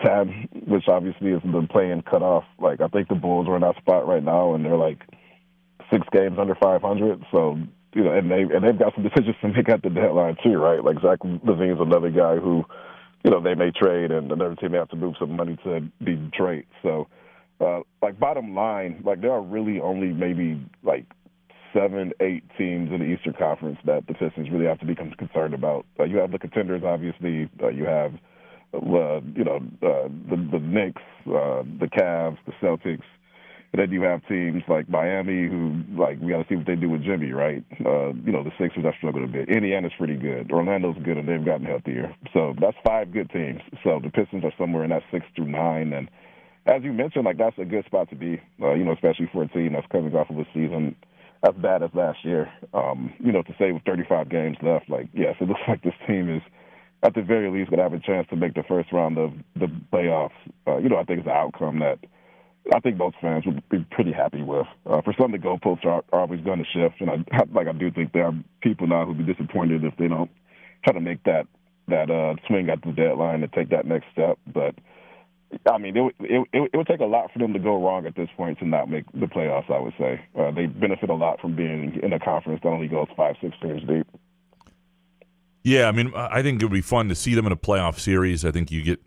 10, which obviously is the play-in cutoff. I think the Bulls are in that spot right now, and they're 6 games under 500. So and they've got some decisions to make at the deadline too, right? Zach LaVine's another guy who, they may trade, and another team may have to move some money to be Drake. So, bottom line, there are really only maybe 7, 8 teams in the Eastern Conference that the Pistons really have to become concerned about. You have the contenders, obviously. You have, the Knicks, the Cavs, the Celtics. And then you have teams like Miami who, we got to see what they do with Jimmy, right? The Sixers have struggled a bit. Indiana's pretty good. Orlando's good, and they've gotten healthier. So that's 5 good teams. So the Pistons are somewhere in that 6 through 9. And as you mentioned, that's a good spot to be, especially for a team that's coming off of a season as bad as last year. To say with 35 games left, yes, it looks like this team is, at the very least, going to have a chance to make the first round of the playoffs. I think it's an outcome that I think most fans would be pretty happy with. For some, the goalposts are always going to shift, and I do think there are people now who'd be disappointed if they don't try to make that swing at the deadline and take that next step. But I mean, it would take a lot for them to go wrong at this point to not make the playoffs, I would say. They benefit a lot from being in a conference that only goes 5-6 teams deep. Yeah, I mean, I think it would be fun to see them in a playoff series. I think it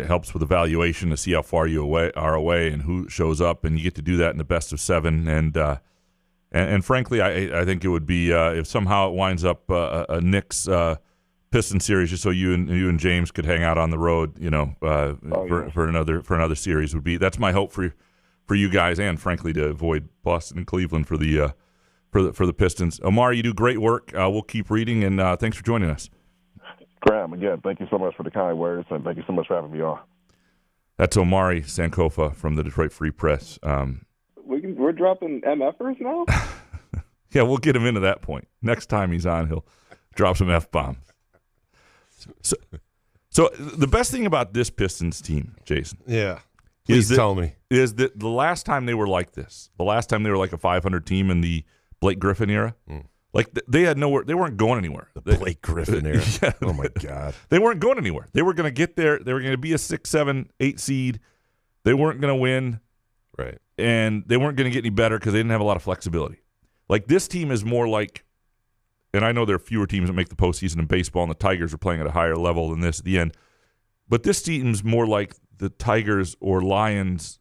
helps with evaluation to see how far you are away and who shows up, and you get to do that in the best of 7. And And frankly, I think it would be if somehow it winds up a Knicks Pistons series, just so you and James could hang out on the road, for another series would be. That's my hope for you guys, and frankly to avoid Boston and Cleveland for the Pistons. Omari, you do great work. We'll keep reading, and thanks for joining us. Graham, again, thank you so much for the kind words, and thank you so much for having me on. That's Omari Sankofa from the Detroit Free Press. We're dropping MFers now? Yeah, we'll get him into that point. Next time he's on, he'll drop some F-bombs. So the best thing about this Pistons team, Jason. Yeah. Please tell me. Is that the last time they were like this, the last time they were like a 500 team in the Blake Griffin era, like they had nowhere, they weren't going anywhere. The Blake Griffin era. Yeah. Oh, my God. They weren't going anywhere. They were going to get there. They were going to be a 6, 7, 8 seed. They weren't going to win. Right. And they weren't going to get any better because they didn't have a lot of flexibility. Like this team is more like, and I know there are fewer teams that make the postseason in baseball, and the Tigers are playing at a higher level than this at the end. But this team's more like the Tigers or Lions.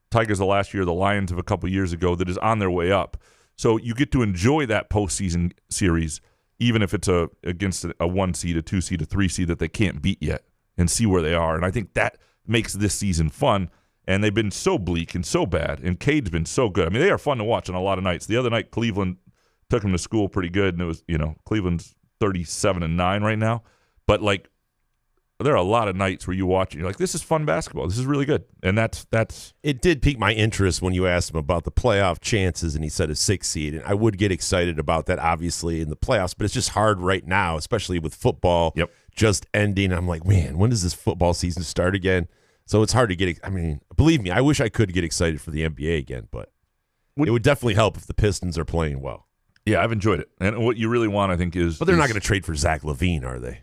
Tigers of last year, the Lions of a couple years ago, that is on their way up. So you get to enjoy that postseason series, even if it's against a 1 seed, a 2 seed, a 3 seed that they can't beat yet, and see where they are. And I think that makes this season fun. And they've been so bleak and so bad, and Cade's been so good. I mean, they are fun to watch on a lot of nights. The other night, Cleveland took them to school pretty good, and it was, Cleveland's 37-9 right now. But like, there are a lot of nights where you watch and you're like, this is fun basketball. This is really good. And that's it did pique my interest when you asked him about the playoff chances, and he said a 6 seed. And I would get excited about that, obviously, in the playoffs, but it's just hard right now, especially with football just ending. I'm like, man, when does this football season start again? So it's hard to get. I mean, believe me, I wish I could get excited for the NBA again, but it would definitely help if the Pistons are playing well. Yeah, I've enjoyed it. And what you really want, I think, is... But they're not going to trade for Zach LaVine, are they?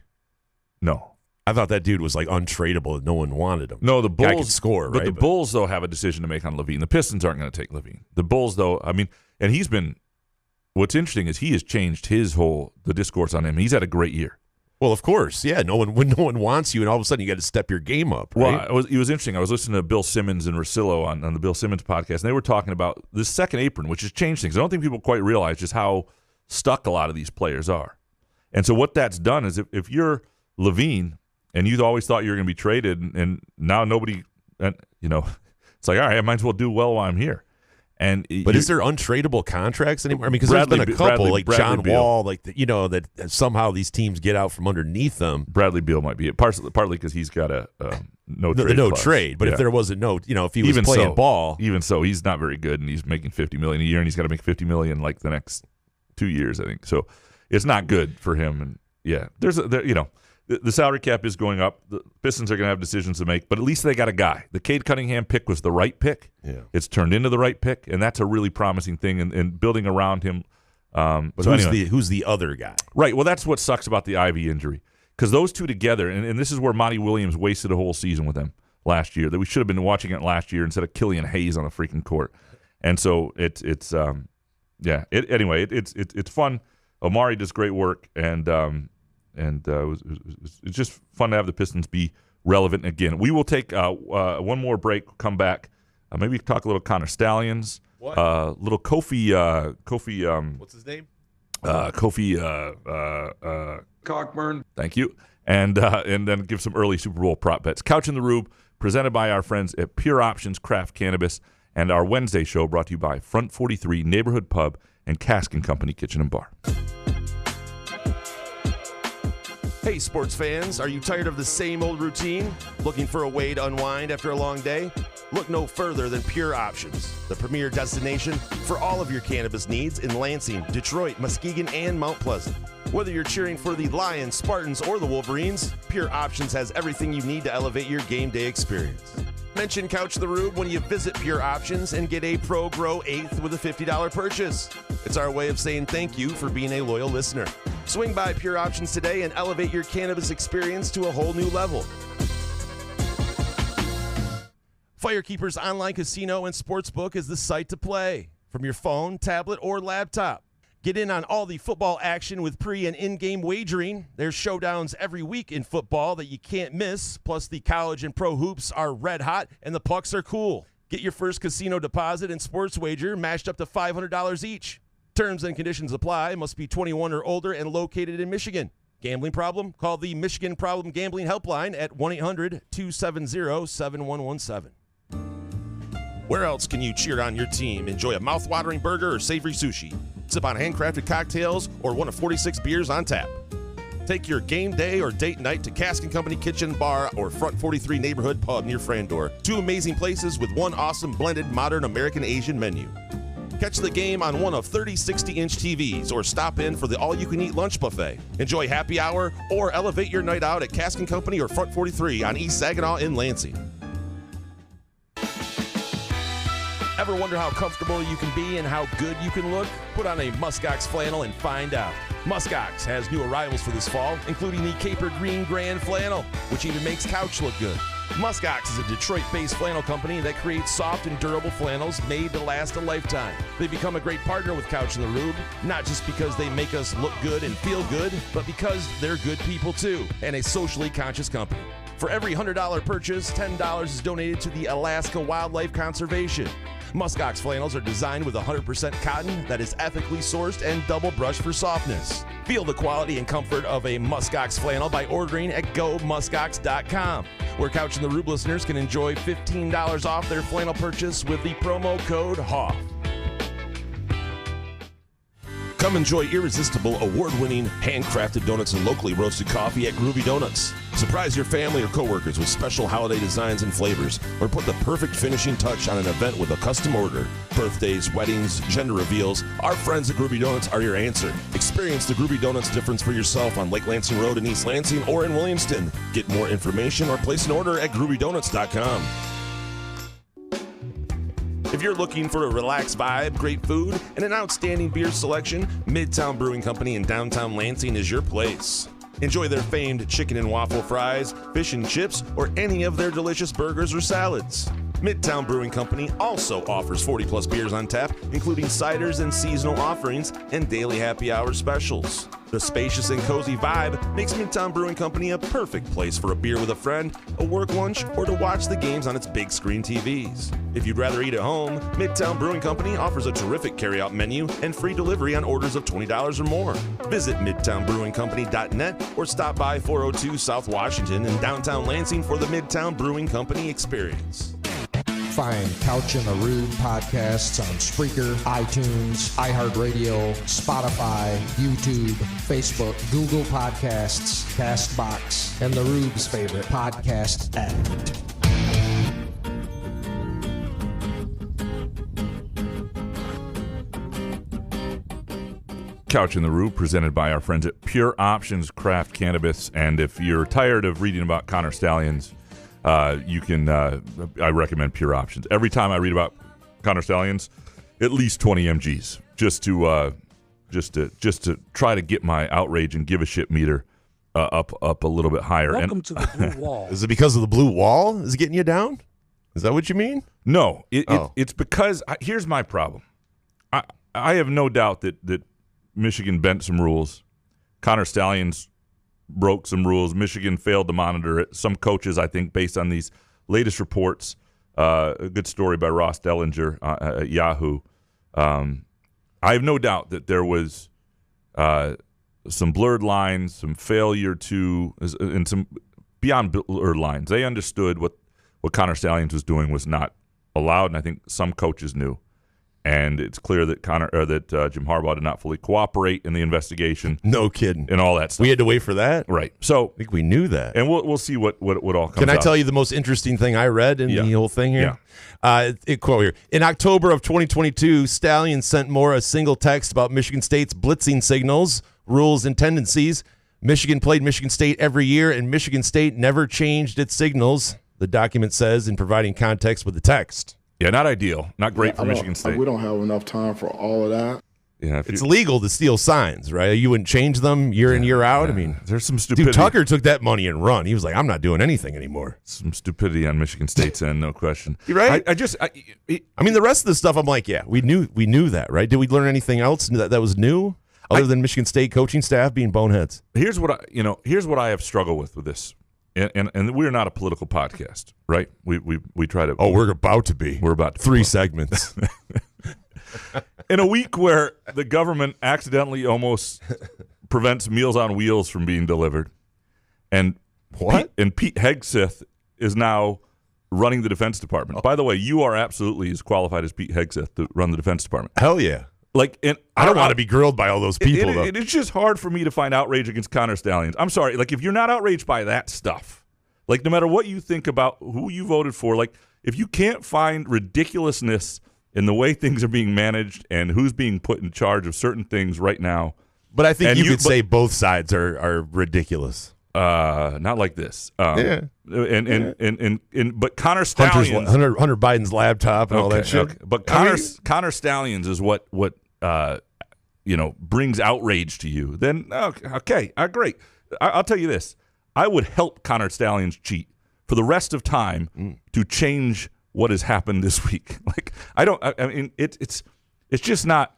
No. I thought that dude was like untradeable and no one wanted him. No, the Bulls... Guy can score, but right? The Bulls, though, have a decision to make on LaVine. The Pistons aren't going to take LaVine. The Bulls, though, I mean... And he's been... What's interesting is he has changed the discourse on him. He's had a great year. Well, of course, yeah. When no one wants you, and all of a sudden you got to step your game up. Right? Well, it was interesting. I was listening to Bill Simmons and Russillo on the Bill Simmons podcast, and they were talking about this second apron, which has changed things. I don't think people quite realize just how stuck a lot of these players are. And so what that's done is if you're LaVine and you always thought you were going to be traded, and now nobody, it's like, all right, I might as well do well while I'm here. But is there untradeable contracts anymore? I mean, because there's been a couple, like John Wall, like that somehow these teams get out from underneath them. Bradley Beal might be it, partly because he's got a no trade. But if there was if he was playing ball, even so, he's not very good, and he's making $50 million a year, and he's got to make $50 million like the next 2 years, I think. So it's not good for him. And yeah, the salary cap is going up. The Pistons are going to have decisions to make, but at least they got a guy. The Cade Cunningham pick was the right pick. Yeah. It's turned into the right pick, and that's a really promising thing, and building around him. But who's the other guy? Right. Well, that's what sucks about the Ivy injury, because those two together, and this is where Monty Williams wasted a whole season with them last year, that we should have been watching it last year instead of Killian Hayes on the freaking court. And so it's fun. Omari does great work, and it's just fun to have the Pistons be relevant again. We will take one more break, come back. Maybe talk a little Connor Stalions. What? Little Kofi. What's his name? Kofi Cockburn. Thank you. And then give some early Super Bowl prop bets. Couch in the Rube, presented by our friends at Pure Options Craft Cannabis, and our Wednesday show brought to you by Front 43 Neighborhood Pub and Cask & Company Kitchen and Bar. Hey, sports fans, are you tired of the same old routine? Looking for a way to unwind after a long day? Look no further than Pure Options, the premier destination for all of your cannabis needs in Lansing, Detroit, Muskegon, and Mount Pleasant. Whether you're cheering for the Lions, Spartans, or the Wolverines, Pure Options has everything you need to elevate your game day experience. Mention Couch the Rube when you visit Pure Options and get a Pro Grow 8th with a $50 purchase. It's our way of saying thank you for being a loyal listener. Swing by Pure Options today and elevate your cannabis experience to a whole new level. Firekeeper's online casino and sportsbook is the site to play from your phone, tablet, or laptop. Get in on all the football action with pre- and in-game wagering. There's showdowns every week in football that you can't miss. Plus, the college and pro hoops are red hot, and the pucks are cool. Get your first casino deposit and sports wager matched up to $500 each. Terms and conditions apply. Must be 21 or older and located in Michigan. Gambling problem? Call the Michigan Problem Gambling Helpline at 1-800-270-7117. Where else can you cheer on your team? Enjoy a mouth-watering burger or savory sushi. Sip on handcrafted cocktails or one of 46 beers on tap. Take your game day or date night to Cask & Company Kitchen Bar or Front 43 Neighborhood Pub near Frandor. 2 amazing places with 1 awesome blended modern American Asian menu. Catch the game on one of 30 60-inch TVs or stop in for the all-you-can-eat lunch buffet. Enjoy happy hour or elevate your night out at Cask & Company or Front 43 on East Saginaw in Lansing. Ever wonder how comfortable you can be and how good you can look? Put on a Muskox flannel and find out. Muskox has new arrivals for this fall, including the Caper Green Grand Flannel, which even makes couch look good. Muskox is a Detroit-based flannel company that creates soft and durable flannels made to last a lifetime. They become a great partner with Couch in the Rube, not just because they make us look good and feel good, but because they're good people too, and a socially conscious company. For every $100 purchase, $10 is donated to the Alaska Wildlife Conservation. Muskox flannels are designed with 100% cotton that is ethically sourced and double brushed for softness. Feel the quality and comfort of a Muskox flannel by ordering at GoMuskox.com, where Couch in the Rube listeners can enjoy $15 off their flannel purchase with the promo code HOFF. Come enjoy irresistible, award-winning, handcrafted donuts and locally roasted coffee at Groovy Donuts. Surprise your family or coworkers with special holiday designs and flavors, or put the perfect finishing touch on an event with a custom order. Birthdays, weddings, gender reveals, our friends at Groovy Donuts are your answer. Experience the Groovy Donuts difference for yourself on Lake Lansing Road in East Lansing or in Williamston. Get more information or place an order at groovydonuts.com. If you're looking for a relaxed vibe, great food, and an outstanding beer selection, Midtown Brewing Company in downtown Lansing is your place. Enjoy their famed chicken and waffle fries, fish and chips, or any of their delicious burgers or salads. Midtown Brewing Company also offers 40-plus beers on tap, including ciders and seasonal offerings and daily happy hour specials. The spacious and cozy vibe makes Midtown Brewing Company a perfect place for a beer with a friend, a work lunch, or to watch the games on its big screen TVs. If you'd rather eat at home, Midtown Brewing Company offers a terrific carryout menu and free delivery on orders of $20 or more. Visit MidtownBrewingCompany.net or stop by 402 South Washington in downtown Lansing for the Midtown Brewing Company experience. Find Couch in the Rube podcasts on Spreaker, iTunes, iHeartRadio, Spotify, YouTube, Facebook, Google Podcasts, CastBox, and the Rube's favorite podcast app. Couch in the Rube, presented by our friends at Pure Options Craft Cannabis. And if you're tired of reading about Connor Stalions, you can. I recommend Pure Options. Every time I read about Connor Stalions, at least 20 mgs, just to try to get my outrage and give a shit meter up a little bit higher. Welcome to the blue wall. Is it because of the blue wall? Is it getting you down? Is that what you mean? No, it's because here's my problem. I have no doubt that Michigan bent some rules. Connor Stalions broke some rules. Michigan failed to monitor it. Some coaches, I think, based on these latest reports, a good story by Ross Dellinger at Yahoo. I have no doubt that there was some blurred lines, some failure to, and some beyond blurred lines. They understood what Connor Stalions was doing was not allowed, and I think some coaches knew. And it's clear that Jim Harbaugh did not fully cooperate in the investigation. No kidding. And all that stuff. We had to wait for that? Right. So I think we knew that. And we'll see what all comes out. Can I tell you the most interesting thing I read in the whole thing here? Yeah. Quote here. In October of 2022, Stalions sent Moore a single text about Michigan State's blitzing signals, rules, and tendencies. Michigan played Michigan State every year, and Michigan State never changed its signals, the document says, in providing context with the text. Yeah, not ideal. Not great for Michigan State. We don't have enough time for all of that. Yeah, it's legal to steal signs, right? You wouldn't change them year in, year out. Yeah. I mean, there's some stupidity. Dude, Tucker took that money and run. He was like, I'm not doing anything anymore. Some stupidity on Michigan State's end, no question. You're right. I mean, the rest of the stuff, I'm like, yeah, we knew that, right? Did we learn anything else that was new other than Michigan State coaching staff being boneheads? Here's what I have struggled with this. And we're not a political podcast, right? We try to. Oh, we're about to be. We're about to 3 segments. In a week where the government accidentally almost prevents Meals on Wheels from being delivered, and Pete Hegseth is now running the Defense Department. By the way, you are absolutely as qualified as Pete Hegseth to run the Defense Department. Hell yeah. Like, and I don't want to be grilled by all those people. Though. It's just hard for me to find outrage against Connor Stalions. I'm sorry. Like, if you're not outraged by that stuff, like, no matter what you think about who you voted for, like, if you can't find ridiculousness in the way things are being managed and who's being put in charge of certain things right now. But I think you could say both sides are ridiculous. Not like this. Yeah. But Connor Stalions, Hunter Biden's laptop and all that shit. Okay. But Connor Stalions is what brings outrage to you. Then okay, great. I'll tell you this: I would help Connor Stalions cheat for the rest of time to change what has happened this week. Like, I mean, it's just not.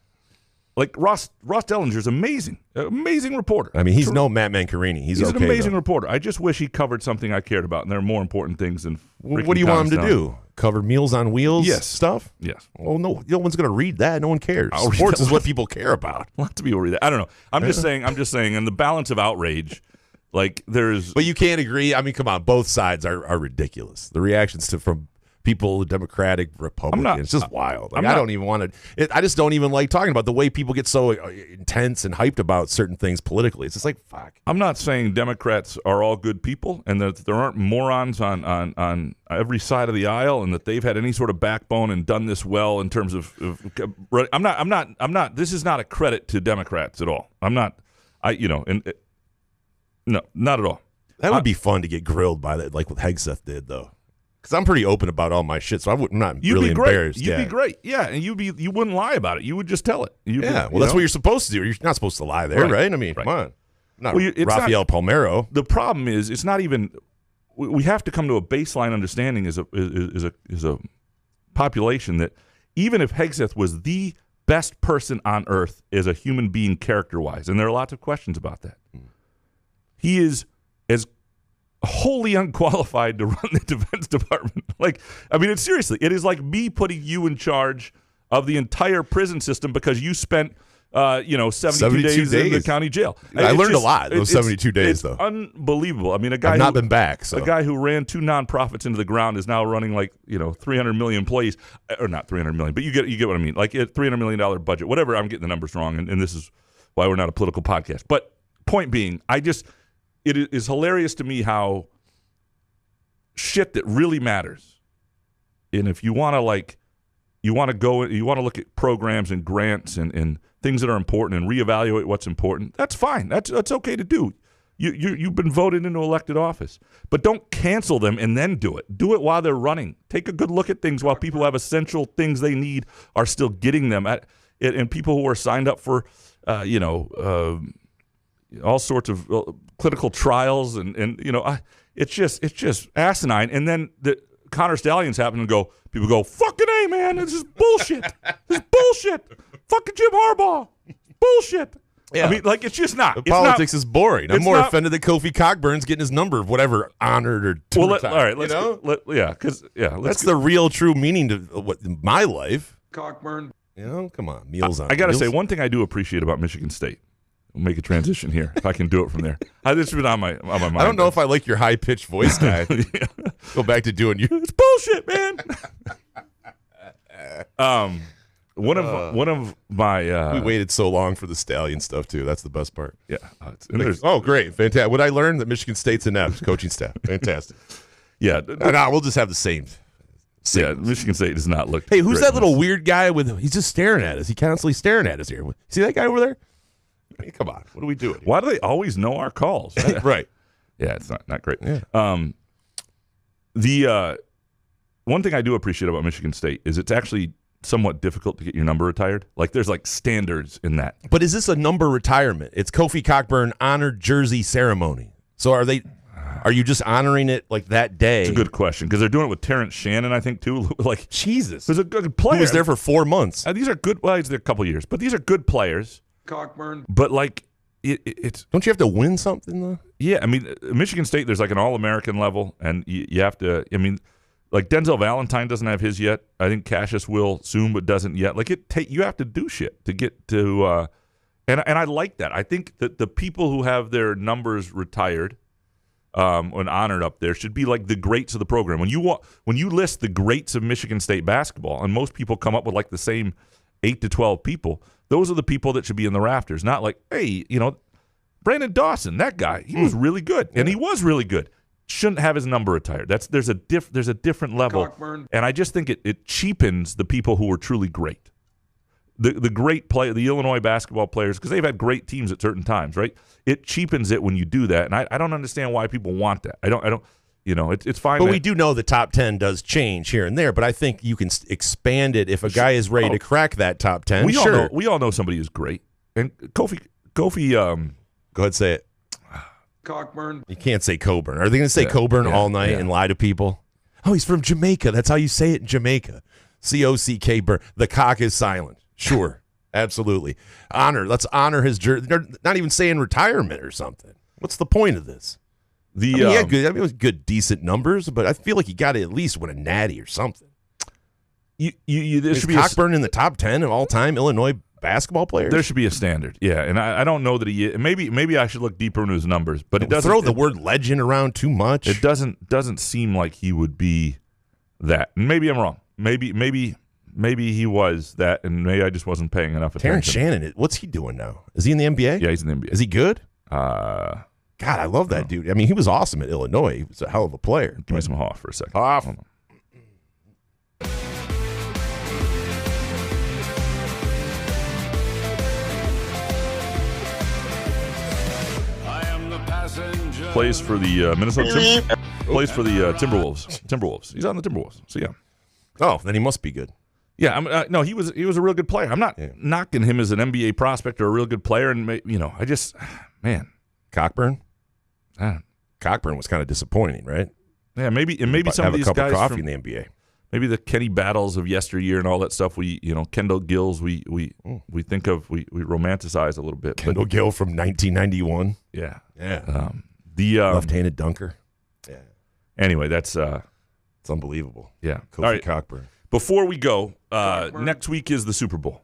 Like, Ross Dellinger's amazing reporter. I mean, he's no Matt Mancarini. He's an amazing reporter. I just wish he covered something I cared about, and there are more important things than. What do you want him to do? Cover Meals on Wheels stuff? Yes. Well, no one's going to read that. No one cares. Sports is what people care about. Lots of people read that. I don't know. I'm just saying, and the balance of outrage, like, there's. But you can't agree. I mean, come on. Both sides are ridiculous. The reactions from people, Democratic, Republican, it's just wild. Like, I don't even want to. I just don't even like talking about the way people get so intense and hyped about certain things politically. It's just like, fuck. I'm not saying Democrats are all good people and that there aren't morons on every side of the aisle and that they've had any sort of backbone and done this well in terms of I'm not. This is not a credit to Democrats at all. I'm not. No, not at all. That would be fun to get grilled by that, like what Hegseth did, though. Because I'm pretty open about all my shit, so I'm not really embarrassed. You'd be great, yeah, and you wouldn't lie about it. You would just tell it. That's what you're supposed to do. You're not supposed to lie there, right? I mean, come on. I'm not Rafael Palmeiro. The problem is, it's not even. We have to come to a baseline understanding as a population that even if Hegseth was the best person on earth as a human being character-wise, and there are lots of questions about that, he is as wholly unqualified to run the Defense Department. Like, I mean, seriously, it is like me putting you in charge of the entire prison system because you spent 72 days in the county jail. I learned a lot those 72 days, though. Unbelievable. I mean, I've not been back. So. A guy who ran 2 nonprofits into the ground is now running 300 million employees, or not 300 million, but you get what I mean. Like, a $300 million budget, whatever. I'm getting the numbers wrong, and this is why we're not a political podcast. But point being, it is hilarious to me how shit that really matters. And if you want to you want to look at programs and grants and things that are important and reevaluate what's important, that's fine. That's okay to do. You've been voted into elected office. But don't cancel them and then do it. Do it while they're running. Take a good look at things while people who have essential things they need are still getting them. And people who are signed up for, all sorts of clinical trials and it's just asinine. And then the Connor Stalions happen and people go, fucking A, man, this is bullshit. This is bullshit. Fucking Jim Harbaugh. Bullshit. Yeah. I mean, like, it's just not. Politics is boring. I'm more offended that Kofi Cockburn's getting his number of whatever honored or two times. All right, that's the real true meaning to my life. Cockburn. Come on, Meals on. I got to say, one thing I do appreciate about Michigan State. We'll make a transition here if I can do it from there. This has been on my mind. I don't know if I like your high pitched voice, guy. Yeah. Go back to doing you. It's bullshit, man. One of my we waited so long for the Stallion stuff too. That's the best part. Yeah. Great, fantastic. What I learned that Michigan State's inept coaching staff. Fantastic. Yeah. No, we'll just have the same. Yeah, Michigan State does not look. Hey, who's that little weird guy with? He's just staring at us. He constantly staring at us here. See that guy over there? I mean, come on, what are we doing here? Why do they always know our calls? Right. Yeah, it's not great. Yeah. The one thing I do appreciate about Michigan State is it's actually somewhat difficult to get your number retired. Like, there's standards in that. But is this a number retirement? It's Kofi Cockburn honored jersey ceremony. So are you just honoring it like that day? It's a good question because they're doing it with Terrence Shannon, I think, too. Like, Jesus, who's a good player. He was there for 4 months. These are good. Well, he's there a couple years, but these are good players. Cockburn. But it's don't you have to win something though? Yeah, I mean, Michigan State, there's an All-American level, and you have to. I mean, Like Denzel Valentine doesn't have his yet. I think Cassius will soon, but doesn't yet. Like you have to do shit to get to, and I like that. I think that the people who have their numbers retired and honored up there should be like the greats of the program. When you list the greats of Michigan State basketball, and most people come up with like the same 8 to 12 people, those are the people that should be in the rafters. Not like, hey, Brandon Dawson, that guy, he was really good, and he was really good. Shouldn't have his number retired. There's a different level, Cockburn. and I just think it cheapens the people who were truly great. The great play, the Illinois basketball players, because they've had great teams at certain times, right? It cheapens it when you do that, and I don't understand why people want that. I don't. It's fine. But we do know the top 10 does change here and there. But I think you can expand it if a guy is ready to crack that top 10. We all know somebody who's great, and Kofi. Go ahead, say it. Cockburn. You can't say Cockburn. Are they going to say Cockburn all night and lie to people? Oh, he's from Jamaica. That's how you say it in Jamaica. C-O-C-K Burn. The cock is silent. Sure. Absolutely. Let's honor his jersey. They're not even saying retirement or something. What's the point of this? He had good, it was good, decent numbers, but I feel like he got to at least win a natty or something. There should be Cockburn in the top 10 of all-time Illinois basketball players. There should be a standard, yeah. And I don't know that he is. Maybe I should look deeper into his numbers, but it doesn't throw the word legend around too much. It doesn't seem like he would be that. And maybe I'm wrong. Maybe he was that, and maybe I just wasn't paying enough attention. Terrence Shannon, what's he doing now? Is he in the NBA? Yeah, he's in the NBA. Is he good? God, I love that dude. I mean, he was awesome at Illinois. He was a hell of a player. Give me some Hoff for a second. Hoff. Plays for the Minnesota plays for the Timberwolves. He's on the Timberwolves. So yeah. Oh, then he must be good. Yeah, no, he was a real good player. I'm not knocking him as an NBA prospect or a real good player, and I just Cockburn. Cockburn was kind of disappointing, right? Yeah, maybe some of these guys have a cup of coffee from in the NBA. Maybe the Kenny Battles of yesteryear and all that stuff. Kendall Gills. We think of we romanticize a little bit. Kendall Gill from 1991. Yeah. The left-handed dunker. Yeah. Anyway, that's it's unbelievable. Yeah. Kofi Cockburn. Before we go, next week is the Super Bowl.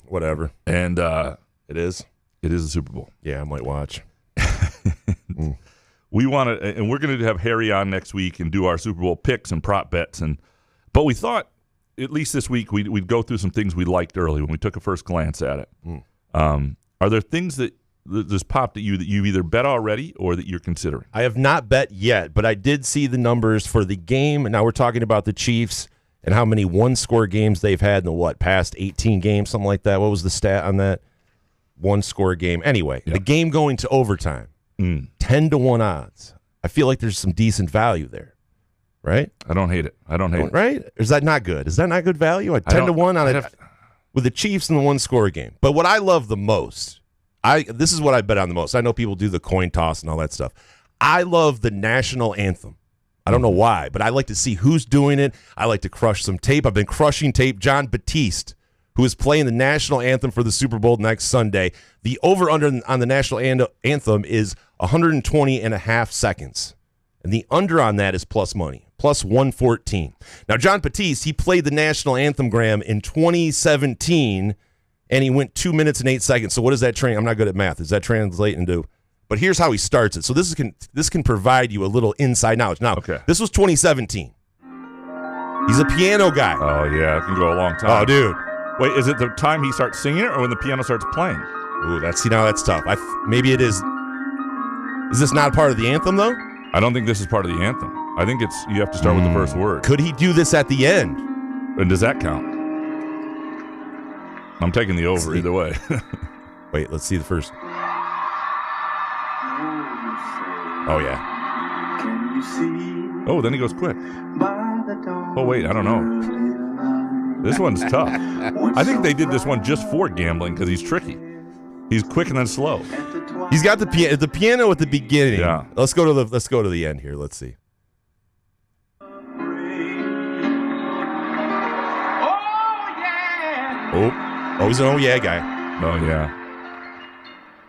Whatever. And it is. It is the Super Bowl. Yeah, I might watch. We want to, and we're going to have Harry on next week and do our Super Bowl picks and prop bets. But we thought, at least this week, we'd go through some things we liked early when we took a first glance at it. Are there things that just popped at you that you've either bet already or that you're considering? I have not bet yet, but I did see the numbers for the game. And now we're talking about the Chiefs and how many one-score games they've had in the past 18 games, something like that. What was the stat on that? One-score game. Anyway, the game going to overtime. 10-1 odds. I feel like there's some decent value there, right? I don't hate it. Right? Or is that not good? Is that not good value? 10-1 on it with the Chiefs in the one-score game. But what I love the most, this is what I bet on the most. I know people do the coin toss and all that stuff. I love the national anthem. I don't know why, but I like to see who's doing it. I like to crush some tape. I've been crushing tape. John Batiste, who is playing the national anthem for the Super Bowl next Sunday. The over-under on the national anthem is 120.5 seconds. And the under on that is plus money, plus 114. Now, John Batiste, he played the national anthemgram in 2017, and he went 2 minutes and 8 seconds. So what does that I'm not good at math. Does that translate into? But here's how he starts it. So this can provide you a little inside knowledge. Now, This was 2017. He's a piano guy. Oh, yeah. It can go a long time. Oh, dude. Wait, is it the time he starts singing it or when the piano starts playing? Ooh, that's tough. Maybe it is. Is this not part of the anthem, though? I don't think this is part of the anthem. I think you have to start with the first word. Could he do this at the end? And does that count? I'm taking the over either way. Wait, let's see the first. Oh, yeah. Oh, then he goes quick. Oh, wait, I don't know. This one's tough. I think they did this one just for gambling because he's tricky. He's quick and then slow. He's got the piano at the beginning. Yeah. Let's go to the end here. Let's see. Oh, he's an oh yeah guy. Oh yeah.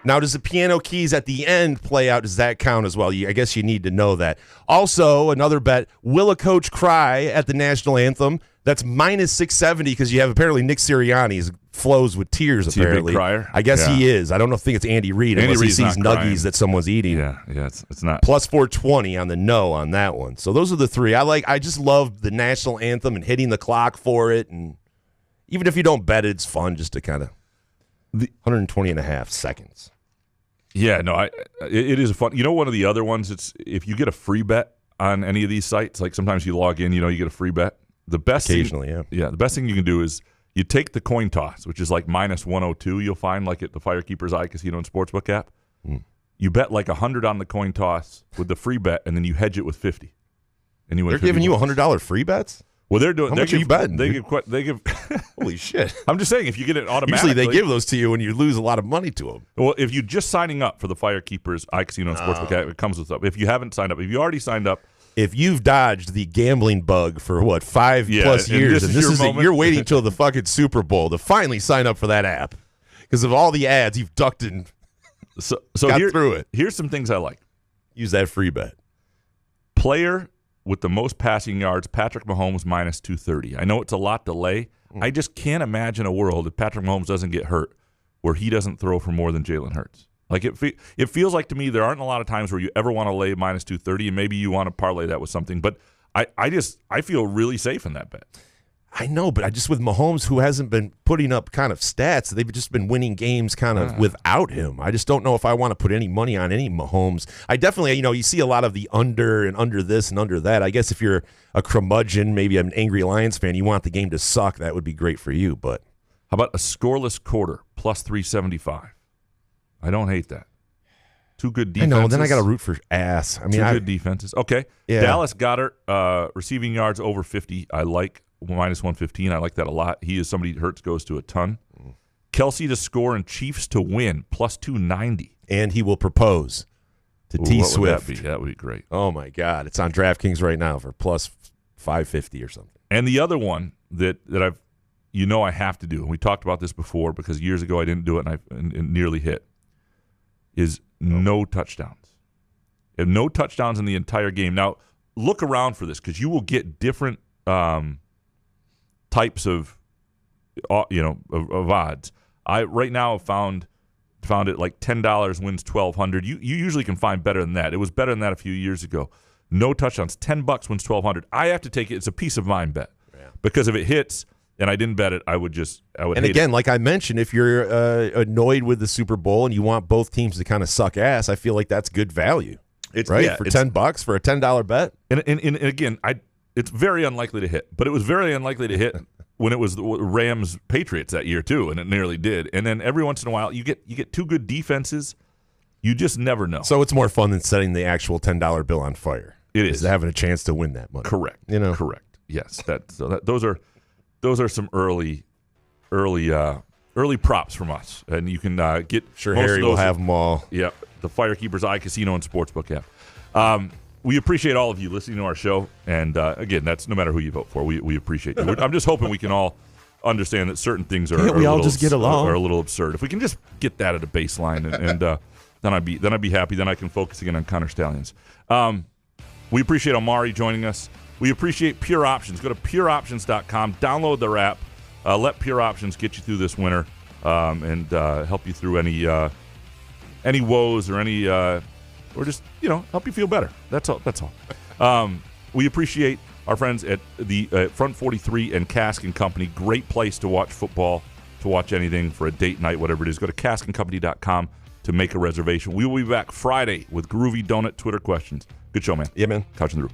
Now, does the piano keys at the end play out? Does that count as well? I guess you need to know that. Also, another bet, will a coach cry at the national anthem? That's minus 670 because you have apparently Nick Sirianni flows with tears, apparently. Is he a big crier? I guess he is. I don't think it's Andy Reid unless he sees nuggies crying. that someone's eating. Yeah, it's not. Plus 420 on the no on that one. So those are the three. I just love the national anthem and hitting the clock for it. And even if you don't bet it, it's fun just to kind of 120 and a half seconds. Yeah, no, it is fun. You know, one of the other ones, it's if you get a free bet on any of these sites, like sometimes you log in, you get a free bet. The best occasionally, yeah, the best thing you can do is you take the coin toss, which is like minus 102. You'll find like at the Firekeeper's iCasino and Sportsbook app. You bet like 100 on the coin toss with the free bet, and then you hedge it with 50. And you win. They're giving you $100 free bets. Well, they're doing. How much are you betting? They give. Holy shit! I'm just saying, if you get it automatically, usually they give those to you when you lose a lot of money to them. Well, if you're just signing up for the Firekeepers iCasino and Sportsbook app, it comes with stuff. If you haven't signed up, if you already signed up. If you've dodged the gambling bug for 5+ years, and this is you're waiting until the fucking Super Bowl to finally sign up for that app because of all the ads you've ducked and got through it. Here's some things I like. Use that free bet. Player with the most passing yards, Patrick Mahomes minus 230. I know it's a lot to lay. I just can't imagine a world if Patrick Mahomes doesn't get hurt where he doesn't throw for more than Jalen Hurts. Like it feels like to me there aren't a lot of times where you ever want to lay minus 230, and maybe you want to parlay that with something. But I feel really safe in that bet. I know, but I just with Mahomes, who hasn't been putting up kind of stats, they've just been winning games kind of without him. I just don't know if I want to put any money on any Mahomes. I definitely, you see a lot of the under and under this and under that. I guess if you're a curmudgeon, maybe an angry Lions fan, you want the game to suck. That would be great for you. But how about a scoreless quarter plus 375? I don't hate that. Two good defenses. I know. Then I got to root for ass. I mean, two good defenses. Okay. Yeah. Dallas Goedert, receiving yards over 50. I like minus 115. I like that a lot. He is somebody Hurts goes to a ton. Kelsey to score and Chiefs to win plus 290. And he will propose to T Swift. That would be great. Oh my God! It's on DraftKings right now for plus 550 or something. And the other one that I've, I have to do, and we talked about this before because years ago I didn't do it and it nearly hit. Is no touchdowns. And no touchdowns in the entire game. Now, look around for this because you will get different types of odds. I right now have found it like $10 wins $1,200. You usually can find better than that. It was better than that a few years ago. No touchdowns, $10 wins $1,200. I have to take it. It's a peace of mind bet because if it hits. And I didn't bet it. I would. And again, like I mentioned, if you're annoyed with the Super Bowl and you want both teams to kind of suck ass, I feel like that's good value. It's right for $10 for a $10 bet. And again, it's very unlikely to hit. But it was very unlikely to hit when it was the Rams Patriots that year too, and it nearly did. And then every once in a while, you get two good defenses. You just never know. So it's more fun than setting the actual $10 bill on fire. It is having a chance to win that money. Correct. Correct. Yes. Those are some early props from us, and you can get. Sure, Harry will have them all. Yeah, the Firekeepers iCasino and Sportsbook app. We appreciate all of you listening to our show, and again, that's no matter who you vote for. We appreciate you. I'm just hoping we can all understand that certain things are. We all just get along. Are a little absurd. If we can just get that at a baseline, and then I'd be happy. Then I can focus again on Connor Stalions. We appreciate Omari joining us. We appreciate Pure Options. Go to pureoptions.com, download their app, let Pure Options get you through this winter, and help you through any woes or any or just help you feel better. That's all. We appreciate our friends at the Front 43 and Cask and Company. Great place to watch football, to watch anything for a date night, whatever it is. Go to caskandcompany.com to make a reservation. We will be back Friday with Groovy Donut Twitter questions. Good show, man. Yeah, man. Couch in the Roof.